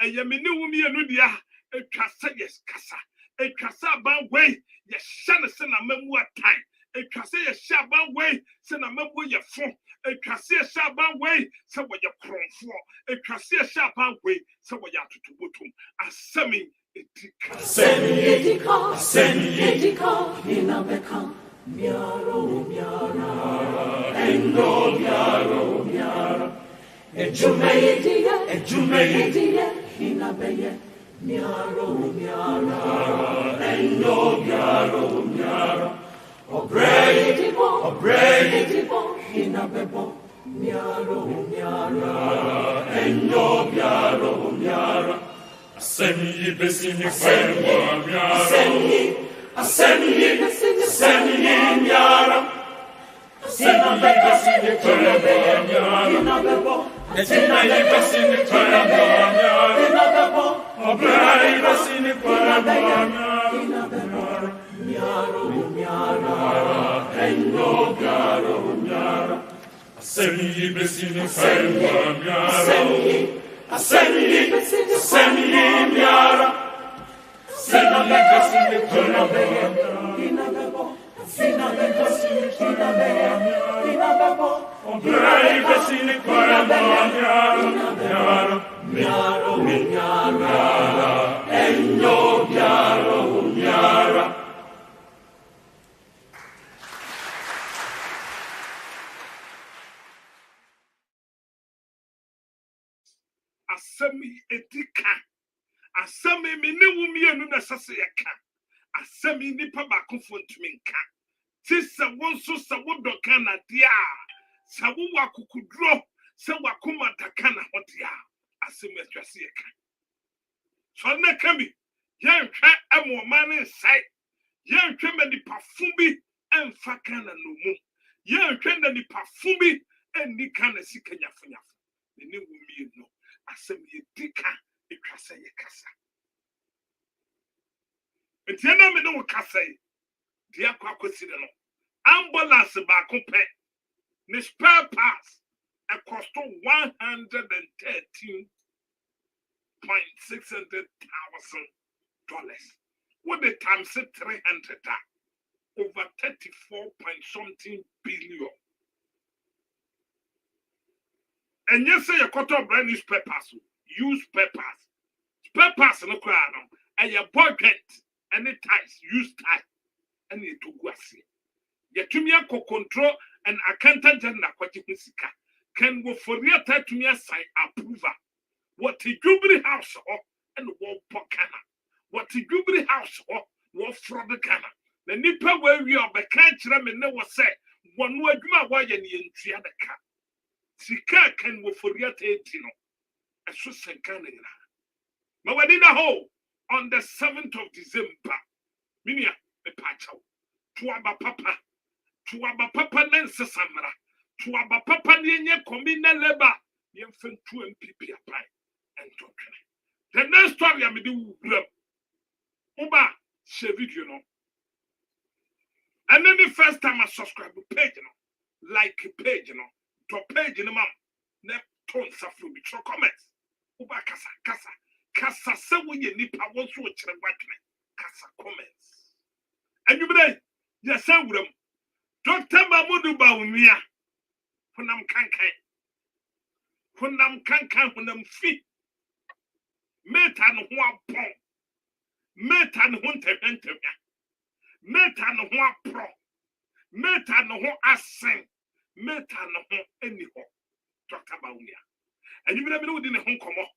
A yaminu me no dia, a kasa yes kasa, a kasa ba way, ye shana sena memu time. A kase a shaban way, send a member your phone. A kase a shaban way, so what you're crawling for. A kase a shaban way, so what you're to bottom. A semi etika. Semi etika, in a become. Miaro, miara, and no miaro, miara. A Jumaidia, in a beye. Miaro, miara, and no miaro, miara. Obrei, inabebo, miaro, miara, eno, miaro, miara. Asemi, besini, fermo, miaro. Asemi, miara. Asemi, besini, fermo, miaro. Inabebo, besini, fermo, miaro. Inabebo, obrei, besini, fermo, miaro. Miaro, miara, eno, miaro, miara. Asemi, besini, fermo, miaro. Asemi, miara. Asemi, besini, fermo, miaro. Inabebo, inabebo, obrei, besini, fermo, miaro. Miaro, miara, eno, miaro, miara. Asemi etika. Asemi me ne wumi enu na sase yeka. Asemi nipa ba kofo ntminka. Ti se wonso se wodoka na dia. Sa wo wakukudro, se wakoma takana hodia. Asemi atwase yeka. So na kami, yen hwe amoma ne sai. Yen hwe me nipa fumbi emfa kana no mu. Yen hwe na nipa fumbi eni kana sikanya funyafu. Ne wumi enu. Asem yedika etwasa yekasa entiana me no kasa dia kwakosi de no ambulance ba kope ne spare parts e cost $113,600,000 what the times 300 over 34 point something billion. And yes, say a quarter of brand new spare parts, use spare parts. Spare parts no crown, and your budget, and the ties, use tie, and you to go see. Yet to me, control and accountant general Kwaku can go for real time to me sign approval. What the Jubilee House or and war Pocana. What the Jubilee House or war fraud the canna. The nipper where we are by can't and never say one word my way and the entry the car. Sika can go for your tatino. A Swiss and Canada. Mawadina ho on the 7th of December. Minia, a pacho. Tuaba papa Nancy Samra. Tuaba papa Ninya Comina Leba. Yemfen 2 MPP apply. And talking. The next story I'm doing. Uba, share video, no. And then the first time I subscribe to page, no. Like a page, no. To page in the mouth, ne tone suffer with your comments. Uba kasa se when you nip a one so kasa comments. And you be yes, I would Dr. Mamudu Baumia when I'm cancan when I'm fit. Metan one pong, metan hunter enter, metan one pro, metan one assent. Meta no any ho Dr. Baumia. And you never know in the home come.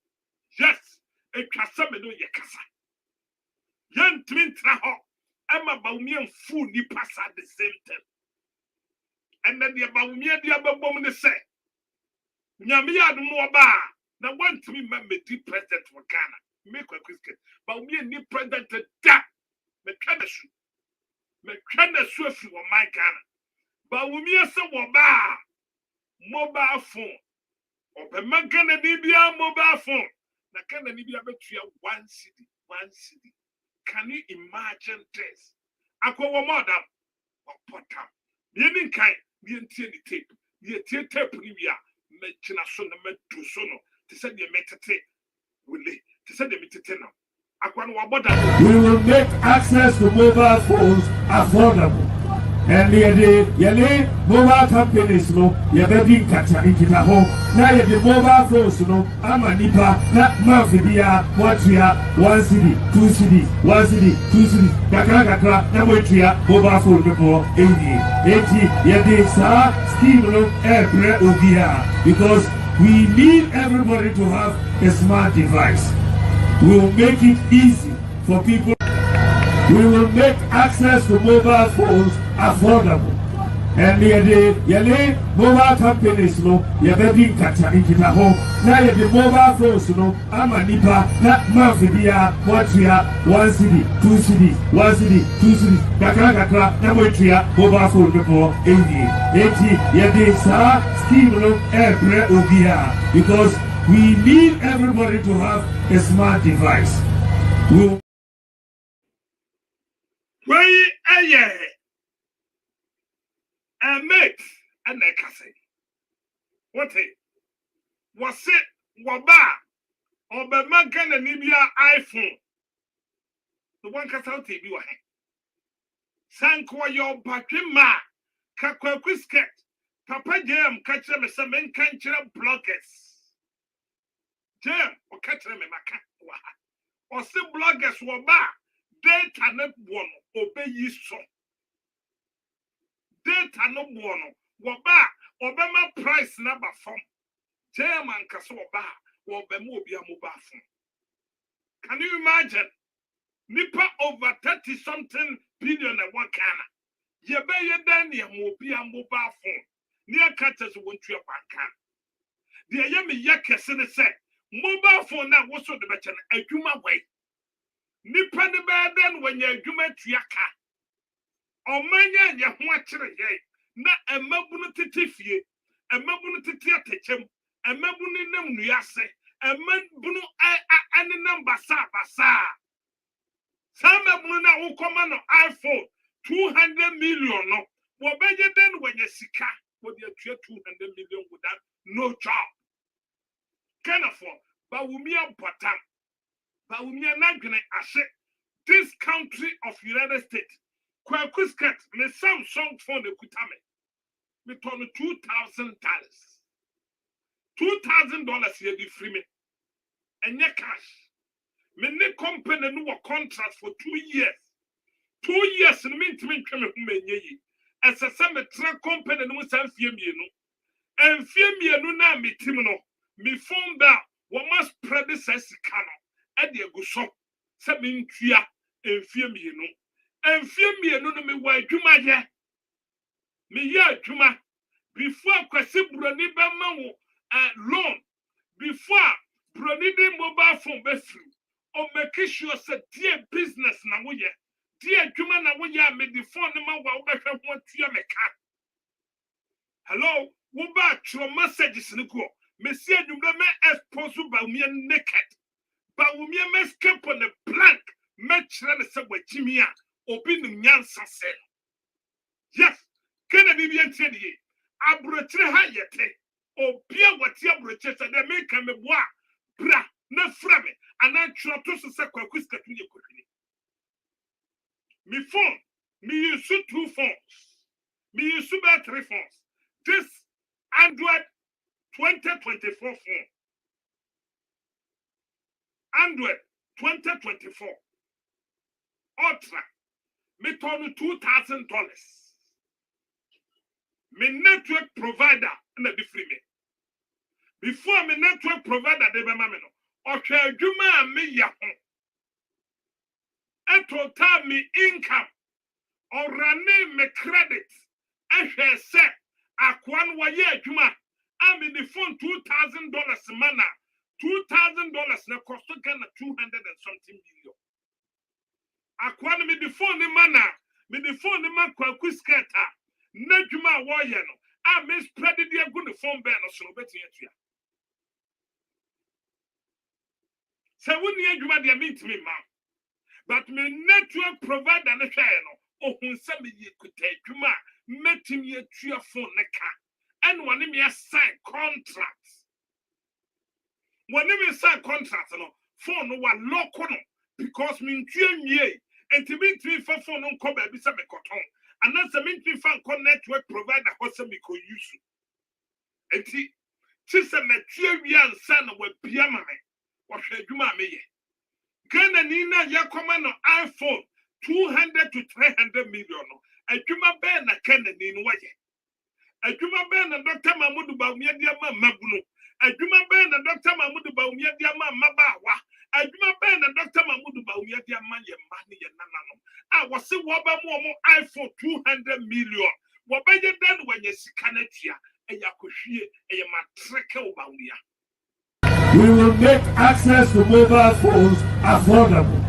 Yes, a casa me do ye casa. Yan twin traho, Emma Baumia fool ni pass at the same time. And then the Baumia the other woman say, Nyamia the more bar. Now one to me, deep president for Ghana. Make a quick Baumia ni president da. Me kind of swift for my Ghana. But we may say mobile phone Obema Ghana Nibia mobile phone. Na Ghana Nibia betua 1 cedi. Can you imagine this? Akwa madam. Wapotam. Meaning kind. Mientie the tape. Mientie tape nibia. Mechina so na medu so no. Te said you metete. Wile. Te said you metete now. Akwa no waboda. We will make access to mobile phones affordable. And the mobile companies no yabedi kata ikita ho na the mobile phones no ama nipa na mafibia watia 1 cedi 2 cedi 1 cedi 2 cedi kakra na watia mobile phone no enti yedi sa scheme no every obia because we need everybody to have a smart device. We will make it easy for people. We will make access to mobile phones affordable. And the mobile companies no yabedi kata ikita ho na the mobile phones no ama nipa na mafibia watia 1 cedi 2 cedi 1 cedi 2 cedi kakra na watia mobile phone no enti yedi sa scheme no every obia because we need everybody to have a smart device. Where a mate and a cousin. What was it? Waba or Bemagan and Nibia iPhone. The one cast out TV. Sanko your Bakima Kwaku skirt. Papa Jam catch them some men can't bloggers. Jam or catch them in my cat. Or some bloggers were back. Data not one obey ye so. Data no one waba obama price number form. German kasoba wabemobia mobile phone. Can you imagine? Nipa over 30 something billion at one kana. Yebe yedania mobia mobile phone. Near catches won't you bank. The Ayami Yaka said mobile phone now was so the better a human way. Nipa ne baden when you adwuma tuaka omanya nya ho akere ye na emabunu titifie emabunu titi atechem emabunu nam nuase emabunu ane number basa samabunu na wo koma no iPhone 200 million no wo beje den when you sika wo de atua 200 million without no job can afford but we me important. But we are not going to accept this country of United States. Kwaku skirt, me Samsung phone the kutame. Me turn $2,000. $2,000 here be free me. And your cash. Me ne company no contract for 2 years. 2 years in mean to me ye. As a summer truck company no san fie me no. And fie me no na me team no. Me phone that we must predecessor canon. Edi eguso se me ntua enfie mienu no me wa adwuma ye me ye adwuma before kwase broni be ma wo loan before broni de mobile phone be free o make sure say die business na wo ye die adwuma na wo ye me the phone ma wa wo be hwe ho tua me ka hello wo ba tro messages ni ko me si adwuma me expose ba me naked. But we may escape on the plank, match and say what Jimmy open the Yansa said. Yes, can I be entering ye? I brought hayete, or Pia what your breches and they make a bois, bra, no frame, and I try to say Kwaku skirt to your cooking. Me phone, me use 2 phones, me use 3 phones. This Android 2024 phone. Android 2024 Ultra me turn $2,000. Me network provider na be free me. Before me network provider de be ma me no. Ohwe adwuma me ya ho. E total me income or rane me credit. Ehwe se akwan wa ye adwuma. I mean the phone $2,000 mana. $2,000 na cost Ghana 200 and something million. Akwan me the phone ni mana, me the phone ni man Kwaku skirt a. Na dwuma wo ye no. A me spread the go the phone be no so beti etua. So when you adwuma de meet me ma. But me network provider no hwe no. Ohun se me yekuta adwuma metim ye tua phone ne ka. And one me sign contracts. When me sign contracts no phone no wa lock no because me tua nie. And to me three for phone on cover be some cotton. And that's a mean three fan network provider what's me ko use. And see me tua and son of piama me. What should you me? Ghana Nina Yakoma no iPhone 200 to 300 million. A Juma Ben a Kennedy in Waye. A Juma Ben and Dr. Mahmoud Baumia Diama Maguno. A Juma Ben and Dr. Mahmoud Baumia Diama Mabawa. A Juma Ben and Dr. Mahmoud Baumia Diama Yamani Yanano. I was a Waba Momo iPhone 200 million. Wabaja then when you see Canatia, a Yakushi, a Matreka Baumia. We will make access to mobile phones affordable.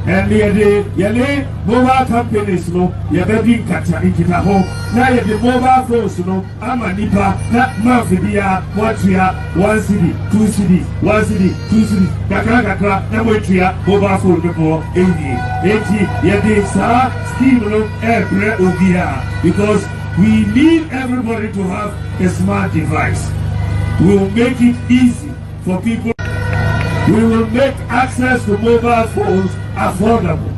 And the mobile companies no yabedi kata ikita ho na the mobile phones no ama nipa na mafibia watria 1 cedi 2 cedi 1 cedi 2 cedi kakra na watria mobile phone before 80 yedi sa scheme no every obia because we need everybody to have a smart device. We will make it easy for people. We will make access to mobile phones affordable.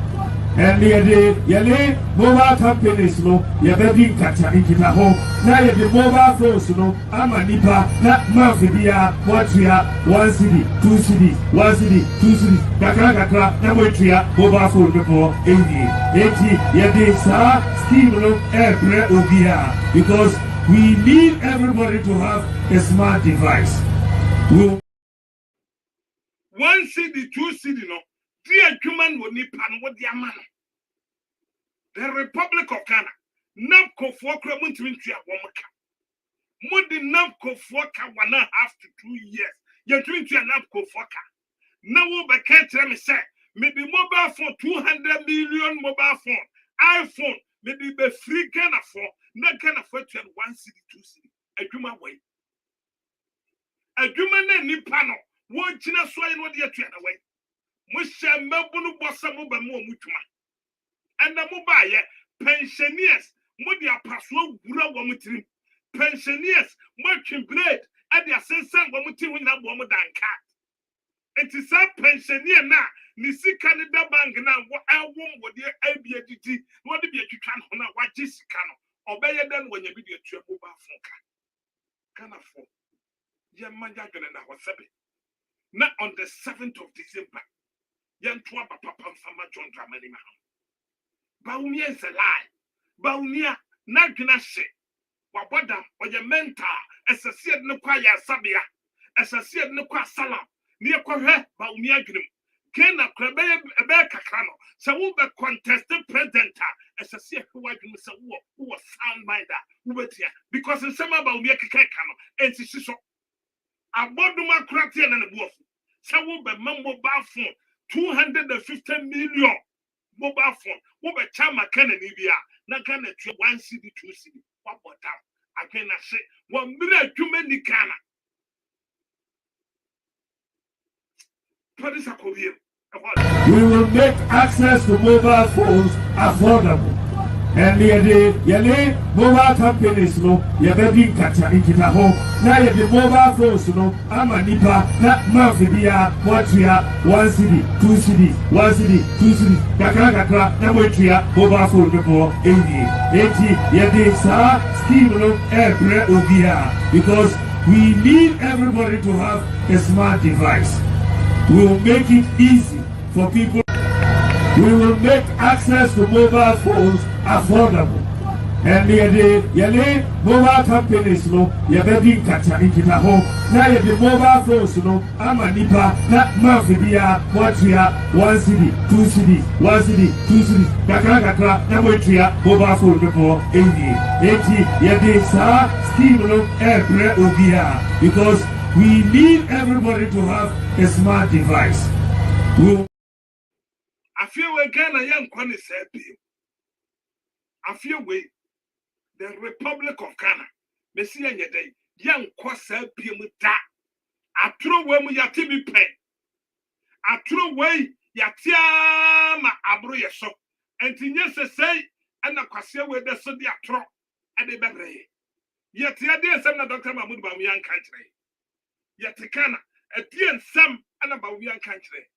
And the mobile companies no yabedi kata ikita ho na the mobile phones no ama nipa na mafibia watria 1 cedi 2 cedi 1 cedi 2 cedi kakra na watria mobile phone before 80 yedi sa scheme no every obia because we need everybody to have a smart device. 1 cedi 2 cedi no. Dear human will need pan with their man. The Republic of Ghana, Napco for Kramuntia Womaka. Mudi Napco for 1.5 to 2 years. You're doing to a Napco Foka. Now, but can't tell me, say, maybe mobile phone 200 million mobile phone, iPhone, maybe be free Ghana for, not can afford to 1 cedi, 2 cedi. A human way. A human name Nipano, one China swine what you're trying away. Musha Melbourne Bossa Muba Mutuma. And the mobile pensioners, Modia Paswa Gura Womutim. Pensioners, working bread, at the Ascension Womutim in that woman than cat. It is a pensioner now. Nisi Canada Bank now, what I won't with the ABADT, what if you can honor what this can obey than when you be your mobile phone. Can afford. Yamaya and our Sabi. Not on the 7th of December. Yantua Papa Fama John Dramani Maham. Baumia is a lie. Baumia, Nagina she. Wabadam, or your mentor, as a seed no quaya sabia, as a seed no qua salam, near Kohe, Baumia Grim. Kena Krabe a bear cacano, so who be contested president, as a seed who was sound minder, who were here, because in some Baumia Cacano, and she so. A boduma cratian and a wolf. So who be mumbo bar phone. 250 million mobile phone. What be chama Kennedy via? Na can 1 cedi 2 cedi. What about that? I cannot say 1 million too many Ghana. We will make access to mobile phones affordable. And the mobile companies no yabedi kata ikita ho na the mobile phones no ama nipa na mafibia watria 1 cedi 2 cedi 1 cedi 2 cedi kakra na watria mobile phone before 80 yedi sa scheme no every obia because we need everybody to have a smart device. We will make it easy for people. We will make access to mobile phones affordable. And the mobile companies no yabedi kata ikita ho na the mobile phones no ama nipa na mafibia watria 1 cedi 2 cedi 1 cedi 2 cedi kakra na watria mobile phone before 80 yedi sa scheme no every obia because we need everybody to have a smart device. I feel we Ghana young Kwani said, I feel we the Republic of Ghana, Messia Yede, young Kwasa Pimuta, I throw when we are to be paid. atro way yatia ma abro yeso enti nye sesei ana kwase we de so de atro e de bebre yatia de ensem na Dr. Mahmoud Bawumia nka kire yatikana eti ensem ana Bawumia nka kire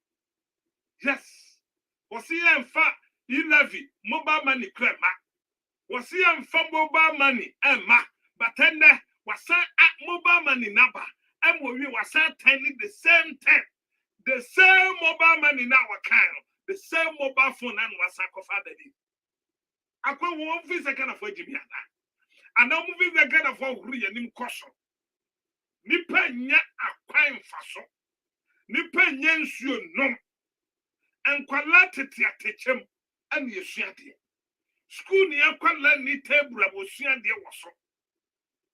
yes wasi emfa ilavi mobile money krema wasi emfa mobile money emma batenne wasa mobile money naba emwe wasa tiny the same time. The same mobile money now kind, the same mobile phone and was sacrificed. I call one visa kind of Jibiana. And now moving the kind of Korean caution. Nipenya a crime faso. Nipenya you no. And quality teachem and yesiati. School near quality ni table was seen there was so.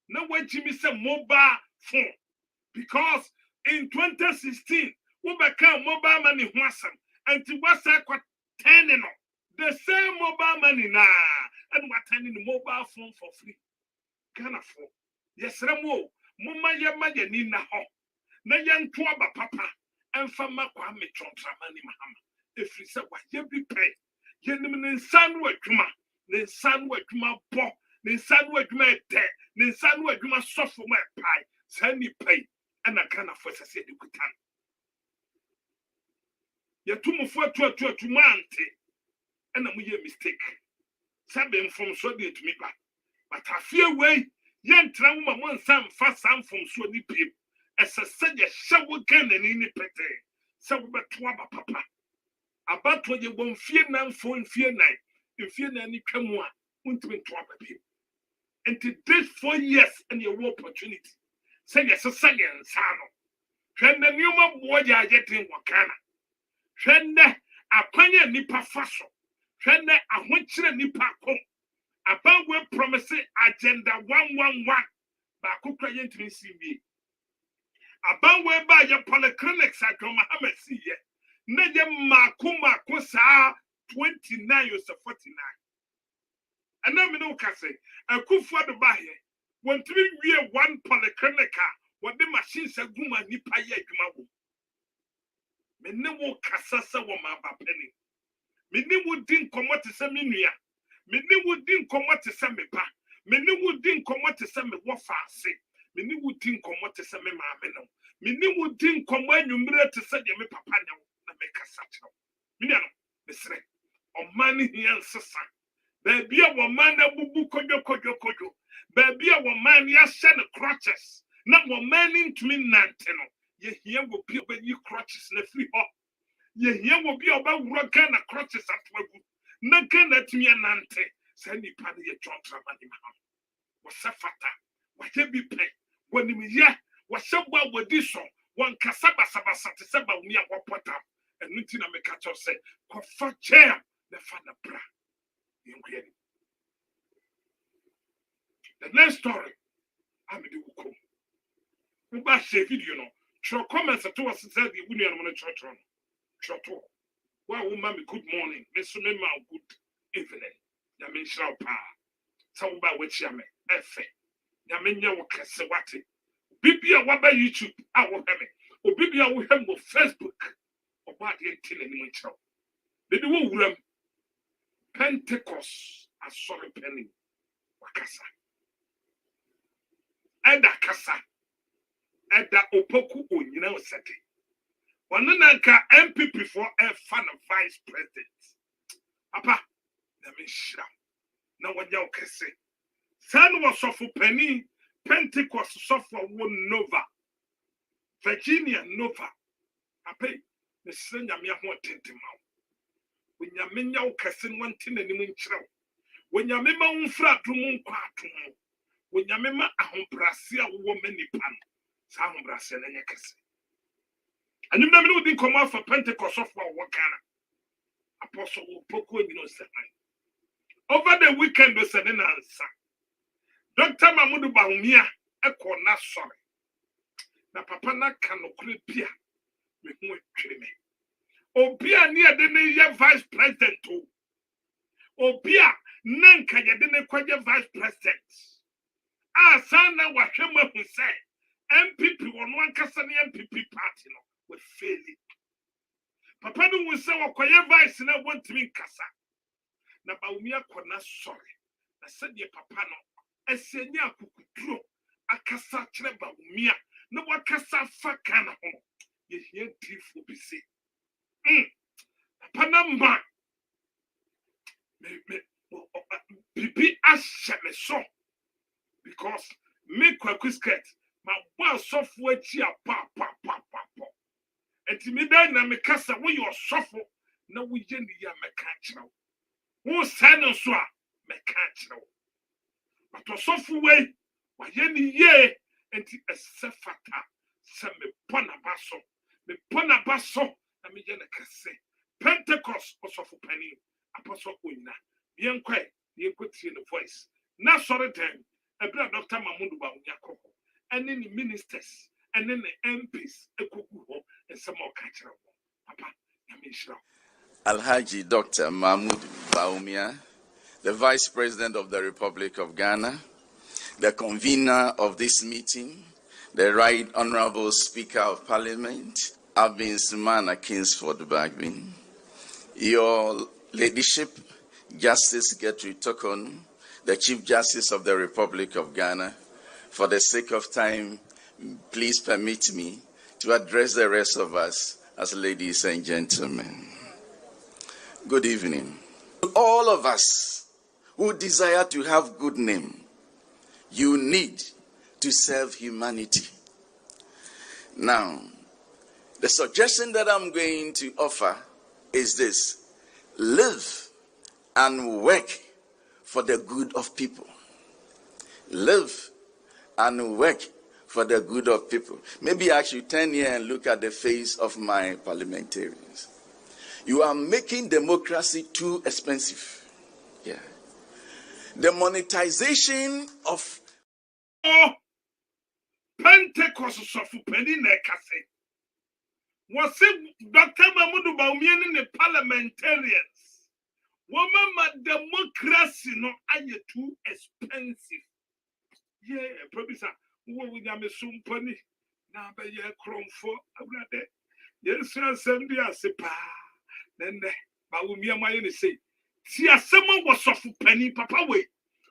No way Jimmy said mobile phone. Because in 2016, we became mobile money wasam and to what's that turning on the same mobile money now and we're turning the mobile phone for free. Can afford. Yes, Ramo, Mumma Yamaya Nina Ho, Nayan Tuaba Papa, and Fama Kwame Chontamani Mahama. If you say what you be paid, Yenin Sanway Juma, then Sanway Juma Pop, then Sanway Juma Dead, then Sanway Juma Software Pie, Sandy Pay, and I can't afford to say the good time. Ya tumu to mante and a mistake. Sabin from so dear to me back. But I fear way, young trauma one some fast some from so deep. As a said, ya shower gun and in it pete. So but twaba papa. About what you won't fear now for in fear night. If fear any come one, won't be twaba people. And to this 4 years and your opportunity. Say yes, a second sano. When the new boy are getting wakana. Hwenne akwanya nipa faso hwenne ahonkyere nipa ko abanwe promise agenda 111 ba kokra yentimi sibi abanwe ba ye polyclinics adoma hamasiye na ye mako saa 29 or 49 ana me no kase akufu ado ba ye wontimi wie one polyclinic what the machines aguma nipa ye adwuma wo mene wo kasasa wo mabapeni mene wo din komoti se menua mene wo din komoti se mepa mene wo din komoti se me wo faase mene wo din komoti se me maame no mene wo din komo anwumre te se de me papa nya na me kasa kiro mene no mesre omani hian sesa ba bia wo man na bubu kodwo ba bia wo man ya hye ne crutches na wo man ntumi nante no ye here will be over you crutches na free ho ye here will be over wura na crutches atwagu na kana tumi nante say ni pa de ye chontra mani ma wo safata wo ye bi pe woni mi ye wo sebwa wodi so won kasaba te seba umi akopota enu ti na me ka cho say ko fa chair na fa na bra yenkwani. The next story I'm the wuko we ba share video no. Show comments to us said the union on the church on. Shoto. Why woman good morning. Miss me good evening. Yamin shall pa. So by which yame. Efe. Yamin ya wakase wate. Bibia waba YouTube. I will have it. O Bibia will have Facebook. Or what the intel in which show. The do Pentecost. A sorry penny. Wakasa. And a kasa. Eda opoku onyina osete wanana nka MPP for a fan of vice president papa na me shira na wanya okese san was of penny Pentecost suffer one Nova Virginia Nova papa me senya me ho tentema wonya nya okese nwante nanim nkyerɛ wonya me ma unfra dum nkwa atom wonya me ma ahomprase a wo manipa Sam Brasel and Yakes. And you never didn't come out for Pentecost of Wakana. Apostle Poko, you know, said over the weekend, was an answer. Dr. Mahmoud Bawumia, a corner sorry. Na papa na canocre pia, with more crime. Obia near the year vice president too. Obia Nanka Yadene Quaja vice president. Ah, Sana Washema who said. MPP on one Cassani MPP party no with failing. Papa no will say okoye vice na want me kasa. Na Bawumia kona sorry. Na said ye papa no esenya akukuduro akasa kire Bawumia na wakasa fa kana ho. Ye hia tifo bi se. Papa na mba Pipi asheme so because me Kwaku skirt my boss software chia pa. Enti me dan na me kasa wo your sofo na wo ye ni ya me ka kire wo sa no so a me ka kire but sofo we wa ye ni ye enti esefata se me pona baso na me ye na kase Pentecost osofo pani apostle onna bien kwai ye kotie the voice na sorry time ebra Dr. Mamudu Bawumia koko ene ni ministers ene ni MPs ekogu ho esemo ka kire wo papa ya me shira Alhaji Dr. Mamudu Bawumia, the Vice President of the Republic of Ghana, the convener of this meeting, the Right Honorable Speaker of Parliament, Abin Sumana Kingsford Bagbin, your Ladyship, Justice Gertrude Tokon, the Chief Justice of the Republic of Ghana, for the sake of time, please permit me to address the rest of us as ladies and gentlemen. Good evening. All of us who desire to have good name, you need to serve humanity. Now, the suggestion that I'm going to offer is this: live and work for the good of people. Live and work for the good of people. Maybe I should turn here and look at the face of my parliamentarians. You are making democracy too expensive. Yeah. The monetization of Pentecost sofu peni na kase. Was Dr. Mamudu Bawumia ni parliamentarians. Woman democracy no aye too expensive. Yeah, professor, wo we nyame sumpani na be ye kromfo abrade. Yes, assembly asepa. Then Bawumia maye ni say, si asemo was sofu peni papa we.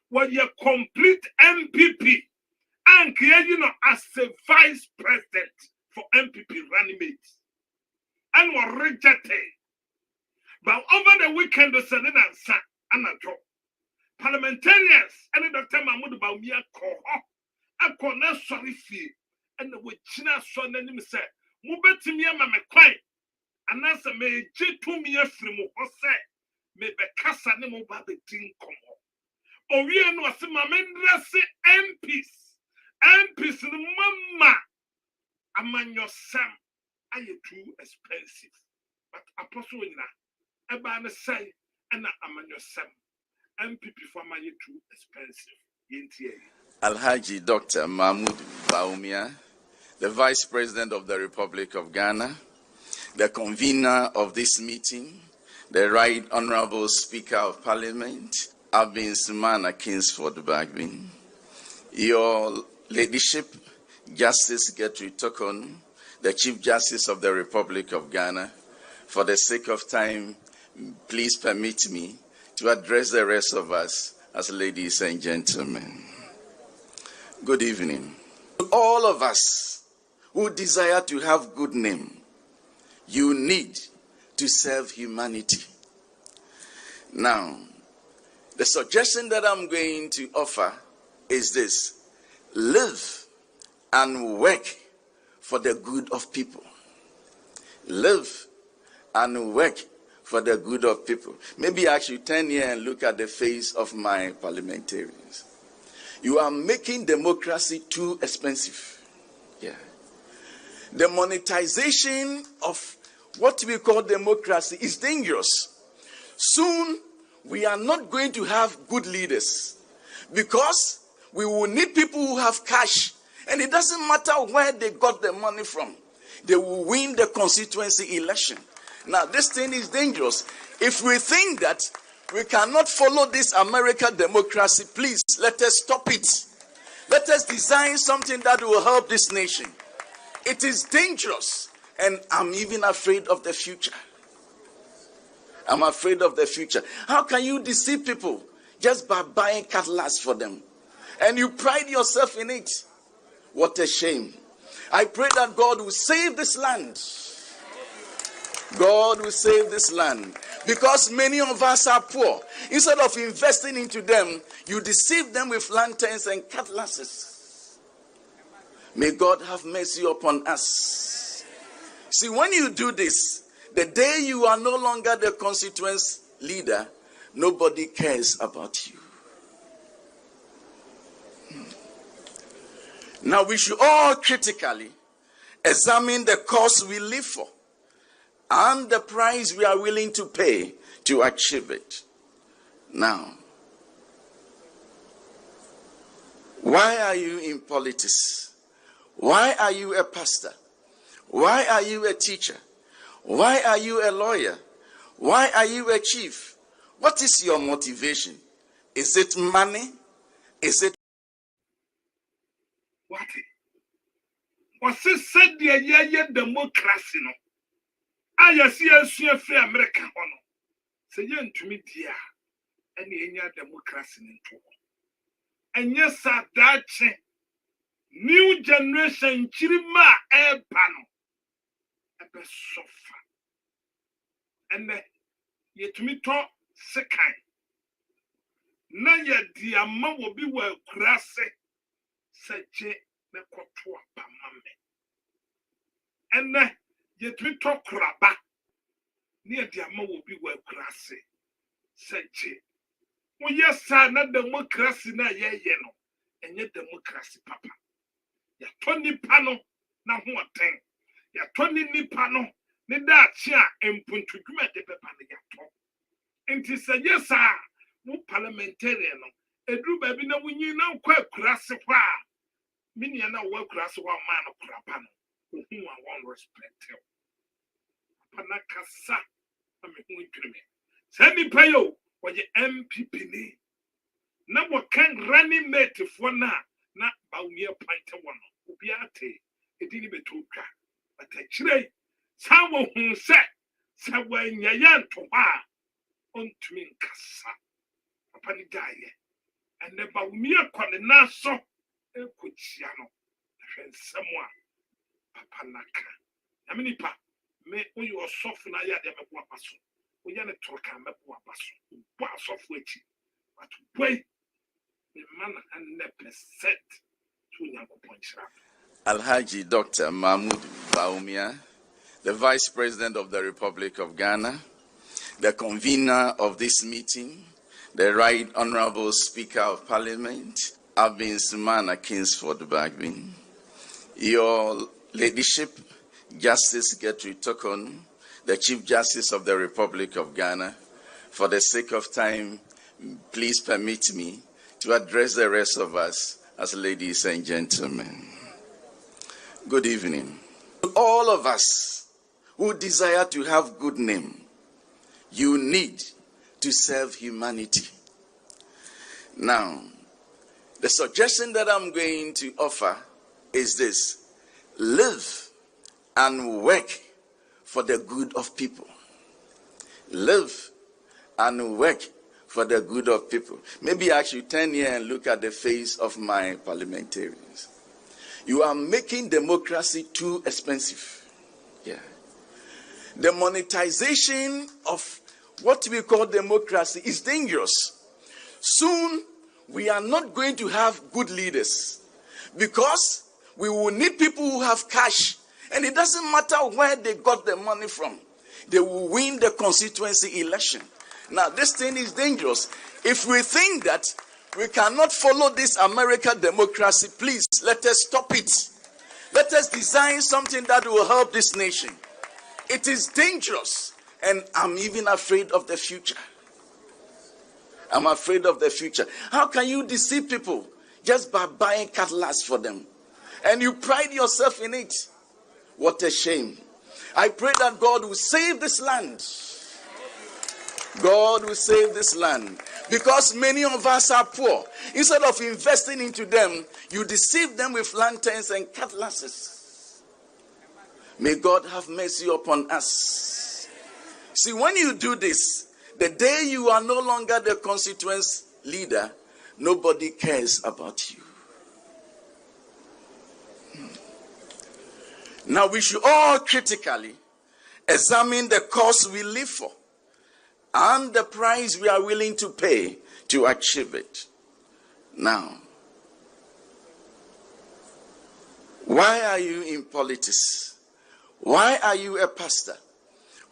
What you complete MPP and you know as a vice president for MPP running mates and were rejected. But over the weekend, the Senate and parliamentarians and Dr. Mamudu Bawumia I call not sorry fee and the China son and him said, Mubetimia Mame Quine and answer may J2 me from Jose may be Cassa Nemo Baby Tinkomo. Or we are not some Mamendra say MPs mama among your sam are you too expensive. But apostle na eba na say and among your sam MPP for my too expensive. Alhaji Dr. Mamudu Bawumia, the Vice President of the Republic of Ghana, the convener of this meeting, the Right Honorable Speaker of Parliament, Abin Sumana Kingsford Bagbin, your Ladyship, Justice Gertrude Tokon, the Chief Justice of the Republic of Ghana, for the sake of time, please permit me to address the rest of us as ladies and gentlemen. Good evening. All of us who desire to have good name, you need to serve humanity. Now, the suggestion that I'm going to offer is this: live and work for the good of people. Live and work for the good of people. Maybe I should turn here and look at the face of my parliamentarians. You are making democracy too expensive. Yeah. The monetization of what we call democracy is dangerous. Soon, we are not going to have good leaders because we will need people who have cash. And it doesn't matter where they got the money from. They will win the constituency election. Now, this thing is dangerous. If we think that we cannot follow this American democracy, please, let us stop it. Let us design something that will help this nation. It is dangerous, and I'm even afraid of the future. I'm afraid of the future. How can you deceive people just by buying cutlass for them? And you pride yourself in it. What a shame. I pray that God will save this land. God will save this land. Because many of us are poor. Instead of investing into them, you deceive them with lanterns and cutlasses. May God have mercy upon us. See, when you do this, the day you are no longer the constituency leader, nobody cares about you. Now we should all critically examine the cause we live for and the price we are willing to pay to achieve it. Now, why are you in politics? Why are you a pastor? Why are you a teacher? Why are you a lawyer? Why are you a chief? What is your motivation? Is it money? Is it what? Was it said the democracy? No, I see a free America. Say yen to me, dear, any democracy in trouble. And yes, that new generation chirima air panel. A sofa. And yet to me talk second. Na ye diama will be well crassy, said J. Nekotua Pamame. And yet we talk crabba. Near diama will be well crassy, said J. Oh, yes, sir, not democracy, na ye yeno, and yet democracy, papa. Ya 20 panel, na what thing. Ya 20 ni panel, ni da chia, and puntu de pepani yato. And he said, yes, sir. Mu parliamentarian no edru baby na wunyi na kwa kurase kwa mini na wa kurase wa man kurapa no hu wa won respect you pana kasa na me hu tweme sani payo waje MPP ni na wo kan running mate fo na bawumie pante wono obi ate edini betotwa atachire sa wo hu se sa wa nyaya nto ha ontumi nkasa Papa die, and the Baumia Colina so a Cuciano, someone Papa Naka. I mean, pa, may you are soft na ya de Mapasso. We are a talk and Mapasso, pass off which, but wait, the man and the set to young points. Alhaji Dr. Mahmoud Baumia, the Vice President of the Republic of Ghana, the convener of this meeting, the Right Honorable Speaker of Parliament, Abin Sumana Kingsford Bagbin, Your Ladyship, Justice Gertrude Tokon, the Chief Justice of the Republic of Ghana, for the sake of time, please permit me to address the rest of us as ladies and gentlemen. Good evening. All of us who desire to have good name, you need to serve humanity. Now, the suggestion that I'm going to offer is this: live and work for the good of people. Live and work for the good of people. Maybe I should turn here and look at the face of my parliamentarians. You are making democracy too expensive. Yeah. The monetization of what we call democracy is dangerous. Soon, we are not going to have good leaders because we will need people who have cash. And it doesn't matter where they got the money from. They will win the constituency election. Now, this thing is dangerous. If we think that we cannot follow this American democracy, please, let us stop it. Let us design something that will help this nation. It is dangerous. And I'm even afraid of the future. I'm afraid of the future. How can you deceive people just by buying cutlass for them? And you pride yourself in it. What a shame. I pray that God will save this land. God will save this land. Because many of us are poor. Instead of investing into them, you deceive them with lanterns and cutlasses. May God have mercy upon us. See, when you do this, the day you are no longer the constituency leader, nobody cares about you. Now we should all critically examine the cause we live for and the price we are willing to pay to achieve it. Now, why are you in politics? Why are you a pastor?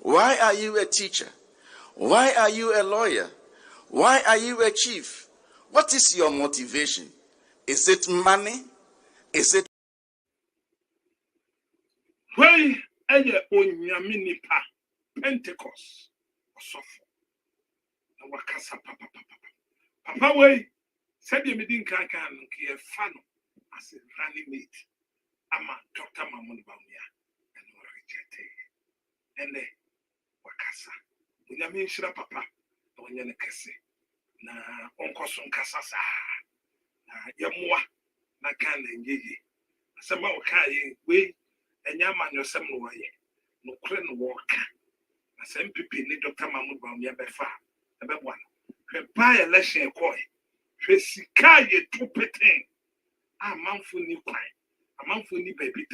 Why are you a teacher? Why are you a lawyer? Why are you a chief? What is your motivation? Is it money? Is it? Why are you on Pentecost? Papa way said you didn't can fan as a running mate. I'm a Dr. Mamun Baumia and rejected. And the Wakasa. When you mean Shira Papa, when you're Kese, na Onkosun Casasa, Yamua, Nakan and Yigi. Some more carrying way and Yaman your some way. No crane walk. As MPP need Dr. Mamun Baumia Befa, about one. Buy a lesson coy. Sikaye tupetin. A man for new pine. A man for new baby.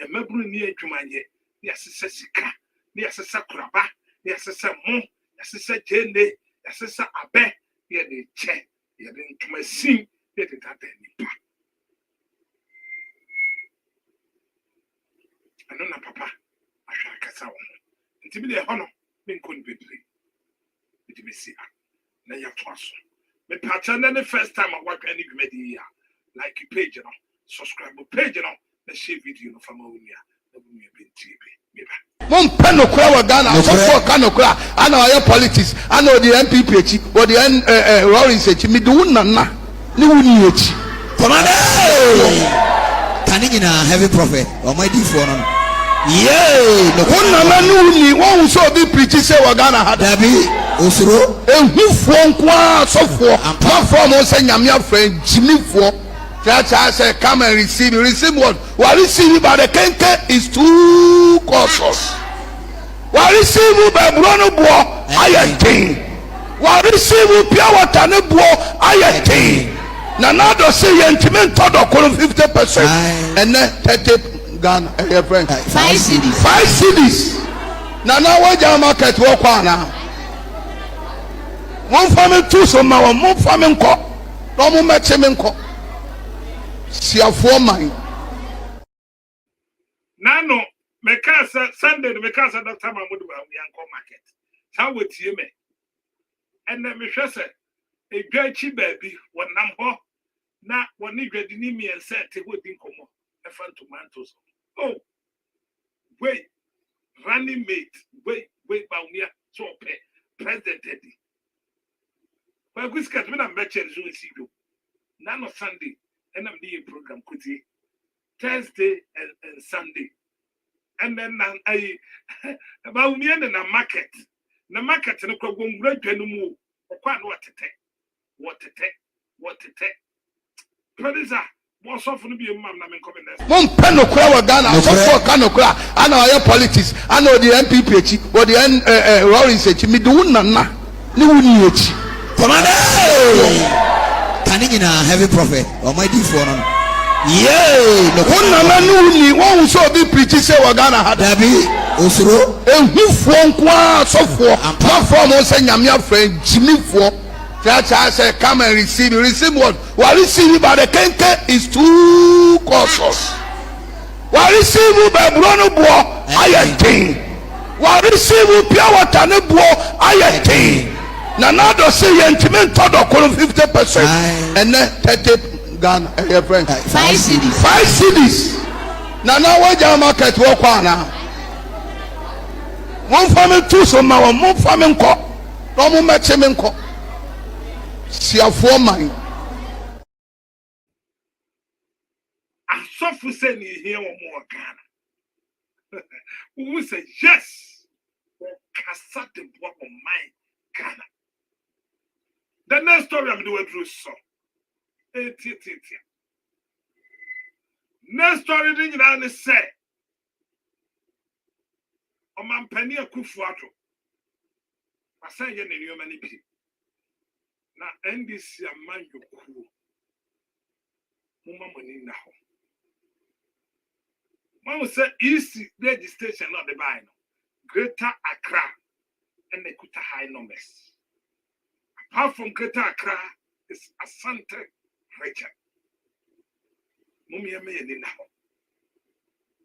A mebru near Jumanye. Yes, a sika. Yes, a sakraba. Yes, a mo. Yes, a jende. Yes, a abe. Yet the chair. Yet into my scene. Yet it had any pa. I don't know, Papa. I shall cast out. It's be the honor. Being couldn't be free. It be see. Na ya twaso me pacha na the first time I work any media like page no subscribe page no na share video no fama unia na bu me be TV me ba Mom peno kura wa Ghana so for kano kura ana oya politics ana the MPP echi or the Lawrence echi me do na ni wuni echi commander can you na heavy prophet or my D for no no na ni wuni won so be preach say wa Ghana had Dabi Osuro ehufuo nkwa sofo platform on say nyame afran jimifo church say come and receive what we receive by the kenke is too cautious we receive by brono bo ayatin we receive pure water ne bo ayatin na na do say yentiment to do 50% and 30 Ghana your friend 5 cities na waja market wo kwa na one family two so ma one family nko no mo meche me nko siafo man nano mekasa Sunday mekasa Dr. Mahmoud Yanko market how would you me and me hwese edwachi baabi wonam ho na woni dwadini mi ense te hodi nkomo efan tomatoes oh wait running mate wait Baumia so president Eddie. But we scat when I'm better as you see you. None of Sunday, and I'm the program Kuti Thursday and Sunday. And then I about me and a market. The market and a program great to move. Or quite what to take. Producer, what's often to be a man, I'm coming there. Mom peno kura wa Ghana so for kano kura ana oya politics ana the MPP echi or the Lawrence echi me do na ni wuni echi commander can you na heavy prophet or my D for no na ni won so be preach say wa Ghana had Dabi Osuro ehufuo nkwa sofo platform on say nyame afran jimifo church say come and receive what we receive by the kenke is too cautious we receive by brono bo ayatin we receive pure water ne bo ayatin na na do say yentiment to do 50% and 30 Ghana your friend 5 cities na waja market wo kwa na one family two so ma one family nko no mo meche me nko siafo man asofu say ni here wo mo Ghana we say yes kasa de bo my Ghana. The next story I'm doing through so. Next story didn't you say? Oman Penny Kufuato. Wasan ye ne nneɛma no bi. Na NDC aman yokuo. Mumma money na ho. Mama say easy legislation not the buy no. Greater Accra and they could high numbers. Apart from Greater Accra is Asante region. Mummy me ni na ho.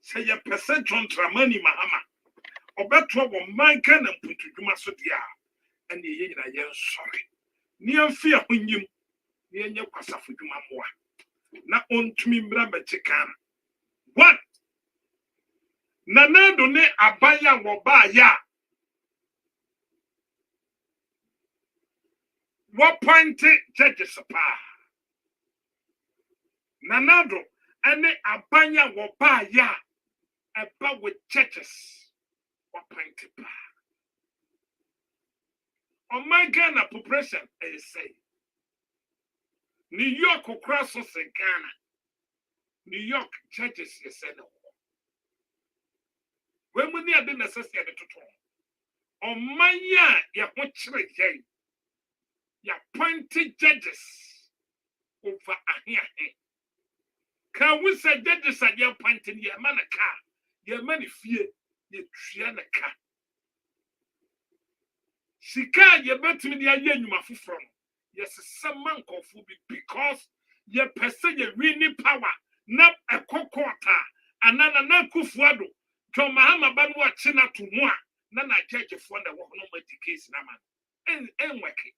Say your percent on money mahama. Obeto wo man kan and put dwuma so dia. And ye nyina ye sorry. Ni amfia honyim. Ni enye kwasafo dwuma moa. Na ontumi mbra bechikan. What? Nanado ne abaya wo ba ya. What point judges pa? Nanado ane abaya wo ba ya. About with churches. What point pa? On my Ghana population, I say. New York cross in Ghana. New York churches, you say no. When we near the necessity to talk. On my year, you watch it, you appointed judges over a here. Can we say judges are your appointed your man a car? Your money fear, your triana car. Sika, you bet me the idea you must from. Yes, some man called because your person you really power, not a coquota, and none of Kufuado. John Mahama Banwa China to moi, none I judge a fund that walk no more case naman. And waki.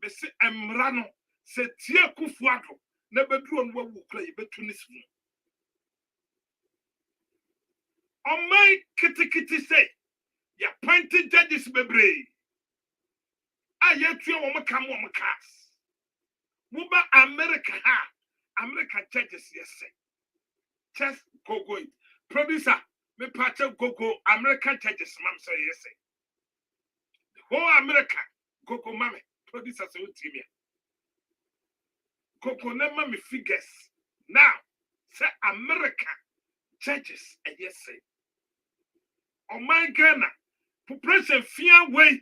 They say, Emrano, said Tia Kufuado, never drew on what will play between this moon. On my kitty say, ya pointed judges bebre. I yet you woman come on my cars. Muba America ha, America judges yes say. Just go. Producer, me patch go American judges, ma'am say yes. The whole America, go mammy, producer say team here. Go never me figures. Now, say America judges and yes say. On my Ghana, population fear way,